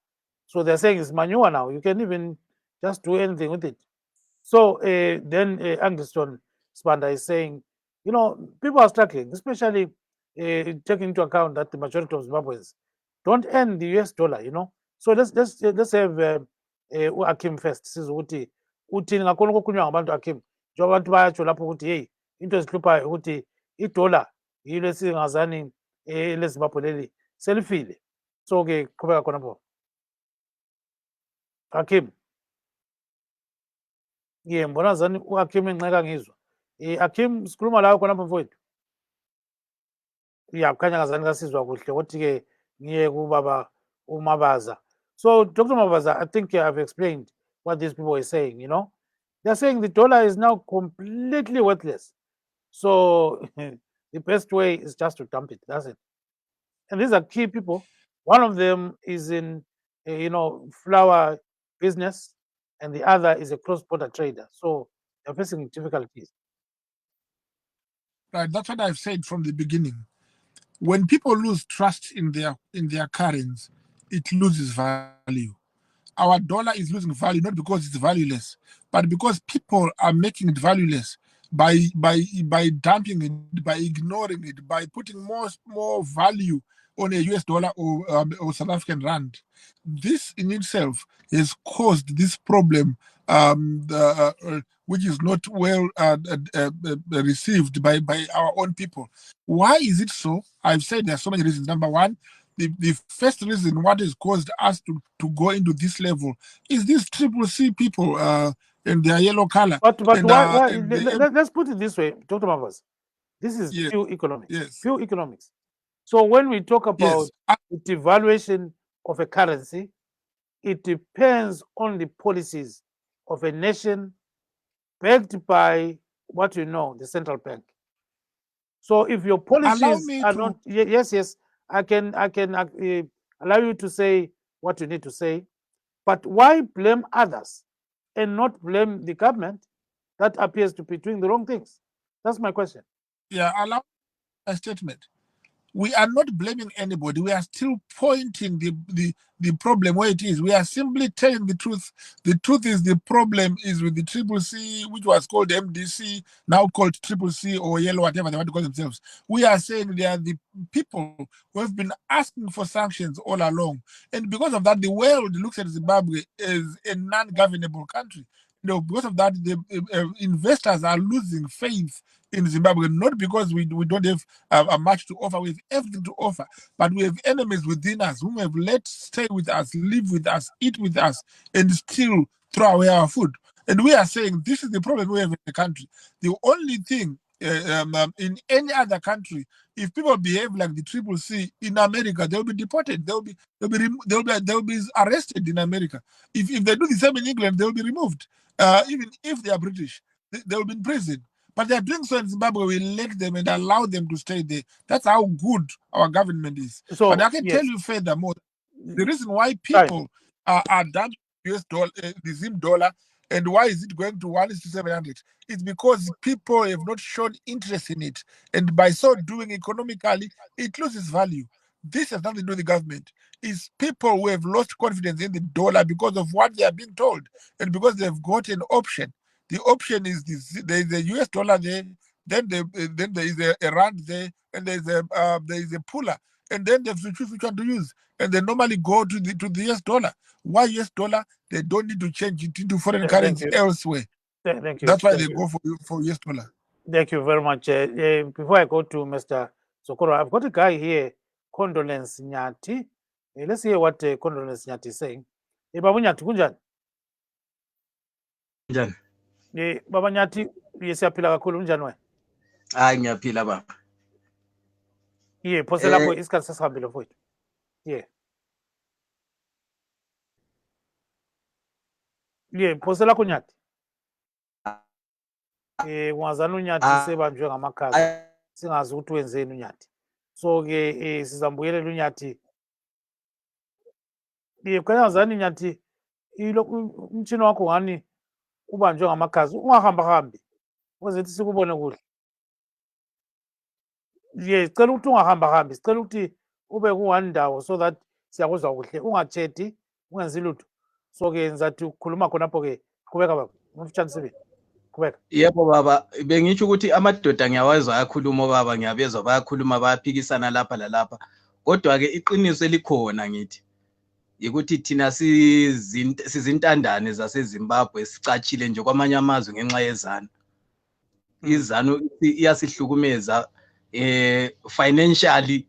So they're saying it's manure now. You can even just do anything with it. So then Angiston Sibanda is saying, people are struggling, especially taking into account that the majority of Zimbabweans don't earn the US dollar, you know. So let's have Akim first. Sizukuthi uthini ngakhona ukukhulunywa ngabantu Akim. Njengoba abantu bayatsho lapho ukuthi hey into ezihluphayo ukuthi idollar yilo esingazani leZimbabwe leli selifile. So ke qhubeka khona pho. Akim. Mbona zani uAkim enxeka ngizwa. Akim sikhuluma lawo khona pho mfowethu. Kukhanya ngazani kasizwa kuhle ukuthi ke ngiye kubaba uMavaza. So Dr. Mavaza, I think I've explained what these people are saying, you know. They're saying the dollar is now completely worthless. So the best way is just to dump it. That's it. And these are key people. One of them is in, flour business, and the other is a cross-border trader. So they're facing difficulties. Right, that's what I've said from the beginning. When people lose trust in their currency, it loses value. Our dollar is losing value not because it's valueless, but because people are making it valueless by dumping it, by ignoring it, by putting more value on a US dollar or South African rand. This in itself has caused this problem, which is not well received by our own people. Why is it so? I've said there are so many reasons. Number one, the first reason what has caused us to go into this level is these triple C people and their yellow color. But why? Let's put it this way, Dr. Mavas. This is pure economics. Yes. Pure economics. So when we talk about the devaluation of a currency, it depends on the policies of a nation backed by what you know, the central bank. So if your policies are not, yes, I can allow you to say what you need to say, but why blame others and not blame the government that appears to be doing the wrong things? That's my question. Yeah, allow a statement. We are not blaming anybody. We are still pointing the problem where it is. We are simply telling the truth. The truth is the problem is with the Triple C, which was called MDC, now called Triple C or Yellow, whatever they want to call themselves. We are saying they are the people who have been asking for sanctions all along. And because of that, the world looks at Zimbabwe as a non-governable country. Because of that, the investors are losing faith in Zimbabwe, not because we don't have much to offer. We have everything to offer, but we have enemies within us whom have let stay with us, live with us, eat with us, and still throw away our food. And we are saying this is the problem we have in the country. The only thing in any other country, if people behave like the Triple C in America, they'll be deported. They'll be arrested in America. If they do the same in England, they'll be removed. Even if they are British, they'll be in prison. But they are doing so in Zimbabwe. We let them and allow them to stay there. That's how good our government is. So, but I can tell you furthermore, the reason why people are dumping US dollar, the Zim dollar, and why is it going to 1:700? It's because people have not shown interest in it. And by so doing economically, it loses value. This has nothing to do with the government. It's people who have lost confidence in the dollar because of what they are being told and because they've got an option. The option is this: there is a US dollar there, then there is a rand there, and there is a puller, and then they have to choose which one to use. And they normally go to the US dollar. Why US dollar? They don't need to change it into foreign currency elsewhere. Thank you. That's why they go for US dollar. Thank you very much. Before I go to Mr. Dzokora, I've got a guy here, Condolence Nyati. Let's hear what Condolence Nyati is saying. Baba Nyati, kunjani? Njani? Baba Nyati, siyaphila kakhulu unjani wena? Hayi ngiyaphila baba. Phose lapho isikhathi sesihambile mfowethu. Phose lakho Nyati. Ungazana uNyathi sebanjwe ngamakhaza. Singazi ukuthi wenzeni uNyathi. So ke sizambuyelela uNyathi. Kanyazani Nyathi, umtshini wakho ngani ubanjwe ngamakhaza. Ungahamba hambi. Uzethi sikubone kuhle. Sicela ukuthi ungahamba hambi. Sicela ukuthi ube ku-one ndawo so that siyakuzwa kuhle. Ungachethi, ungenzi lutho. So ke ngizathi ukukhuluma khonapho ke qhubeka baba. Umfutshane sibe. Correct. Yebo baba, bengisho ukuthi amadoda ngiyawazwa ayakhuluma baba, ngiyabezwa bayakhuluma bayaphikisana lapha lalapha. Kodwa ke iqiniso elikhona ngithi ukuthi thina sizintandane zaseZimbabwe sicachile nje kwamanye amazwe ngenxa yezanu. Izanu iyasihlukumeza financially,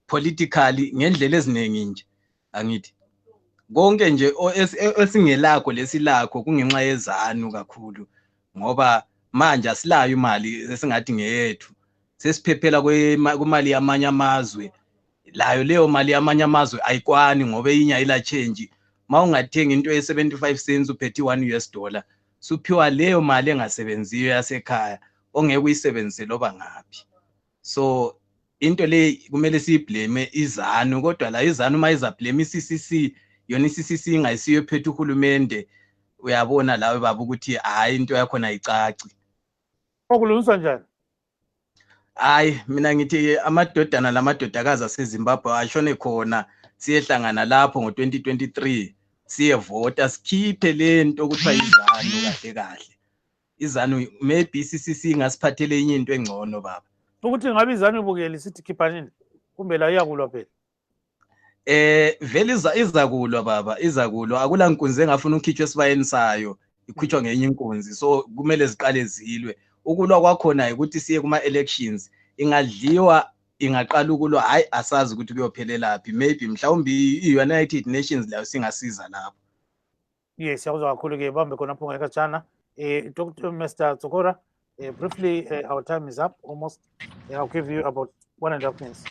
politically ngendlela eziningi nje angithi. Konke nje esingelakho lesilakho kungenxa yezanu kakhulu, ngoba manje asilayo imali esingathi ngeyethu, sesiphephela kumali yamanye amazwe. Layo leyo mali yamanye amazwe ayikwani ngoba inya ila change. Mawungathenga into ye75 cents uphethe $1, suphiwa leyo mali engasebenziyo yasekhaya ongeke uyisebenzise loba ngapi. So into le kumele siyiblame izanu, kodwa la izanu mayiza blame iCCC, yona iCCC ingayisiyo phethe uhulumende, uyabona lawe baba ukuthi hayi into yakho ayicaci. Okulungiswa njani? Hayi mina ngithi amadodana lamadodakazi aseZimbabwe ashone khona, siyehlangana lapho ngo2023 siyevota sikhiphe lento okuthiwa izanu kahle kahle. Izanu maybe iCCC ingasiphathele enye into engcono baba. Ukuthi ngabe izanu ibukele sithi khiphanini kumbe la iyakulwa phela. Vele izakulwa baba, izakulwa. Akula nkunzi engafuna ukukhitshwa esibayeni sayo, ikhitshwa ngenye inkunzi. So kumele ziqale zilwe. Ukulwa kwakhona ukuthi siye kuma elections, ingadliwa ingaqala ukulwa, hayi asazi ukuthi kuyophelela phi. Maybe mhlawumbe iUnited Nations layo singasiza lapho. Yes, siyakuzwa kakhulu ke bambe khona phunga ekhatshana. Dr. Mr. Dzokora, briefly, our time is up almost. I'll give you about 1.5 minutes.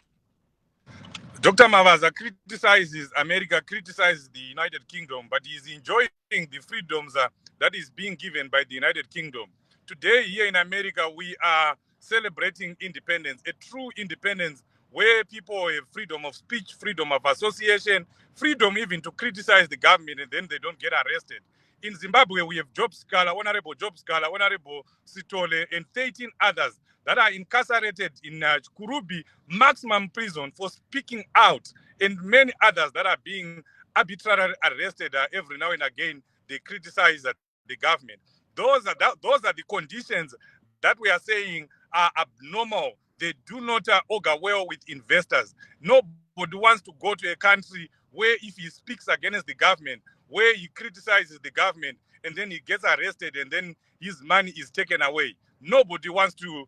Dr. Mavaza criticizes America, criticizes the United Kingdom, but he's enjoying the freedoms that is being given by the United Kingdom. Today, here in America, we are celebrating independence, a true independence where people have freedom of speech, freedom of association, freedom even to criticize the government, and then they don't get arrested. In Zimbabwe, we have Job Scala, Honorable Job Scala, Honorable Sitole, and 13 others that are incarcerated in Kurubi maximum prison for speaking out, and many others that are being arbitrarily arrested every now and again. They criticize the government. Those are the conditions that we are saying are abnormal. They do not augur well with investors. Nobody wants to go to a country where if he speaks against the government, where he criticizes the government, and then he gets arrested and then his money is taken away. Nobody wants to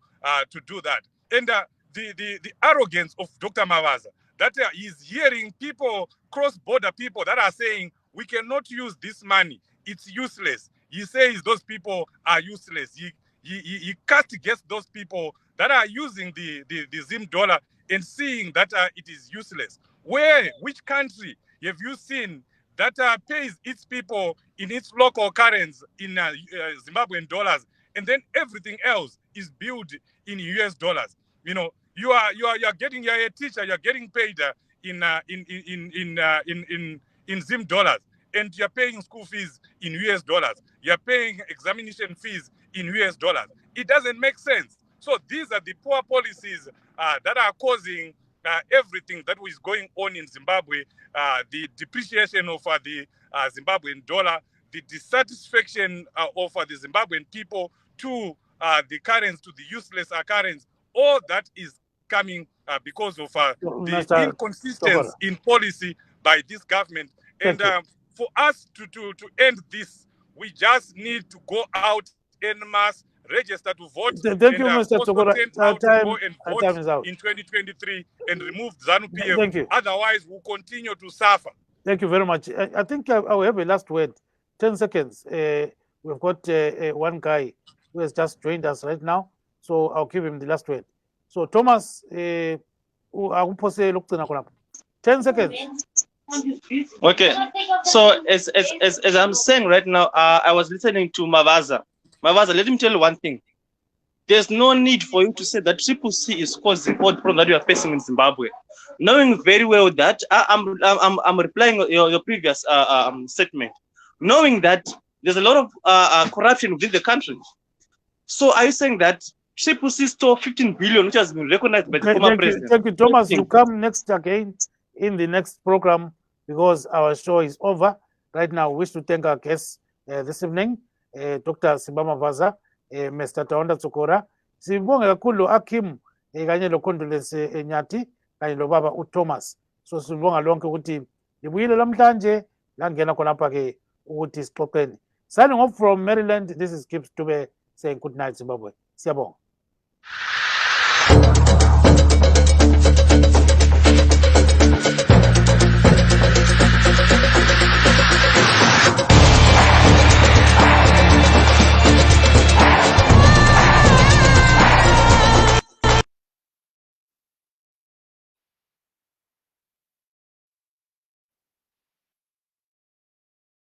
do that. And the arrogance of Dr. Mavaza, that he's hearing people, cross-border people that are saying, we cannot use this money. It's useless. He says those people are useless. He cast against those people that are using the Zim dollar and seeing that it is useless. Which country have you seen that pays its people in its local currency in Zimbabwean dollars, and then everything else is billed in US dollars? You know, you're getting, you're a teacher, you're getting paid in Zim dollars, and you're paying school fees in US dollars. You're paying examination fees in US dollars. It doesn't make sense. So these are the poor policies that are causing everything that is going on in Zimbabwe, the depreciation of the Zimbabwean dollar, the dissatisfaction of the Zimbabwean people to the currency, to the useless currency. All that is coming because of the inconsistency in policy by this government. And for us to end this, we just need to go out en masse, register to vote. Thank you, Mr. Dzokora. Time is out. In 2023 and remove Zanu PF. Thank you. Otherwise, we'll continue to suffer. Thank you very much. I think I will have a last word. 10 seconds. We've got one guy who has just joined us right now, so I'll give him the last word. So Thomas, 10 seconds. Okay. So as I'm saying right now, I was listening to Mavaza. Mavaza, let me tell you one thing. There's no need for you to say that Triple C is causing all the problems that you are facing in Zimbabwe, knowing very well that I'm replying your previous statement, knowing that there's a lot of corruption within the country. So are you saying that Triple C stole 15 billion, which has been recognized by the former president? Thank you, Thomas. You come next again in the next program because our show is over right now. We wish to thank our guests this evening, Dr. Simba Mavaza, Mr. Tawanda Dzokora. Sibonge kakhulu Akim kanye lo Condolence Nyathi kanye lo baba uThomas. So sibonga lonke ukuthi libuyile lamhlanje langena khonapha ke ukuthi sixoxeni. Signing off from Maryland, this is Gibbs Dube saying good night Zimbabwe. Siyabonga.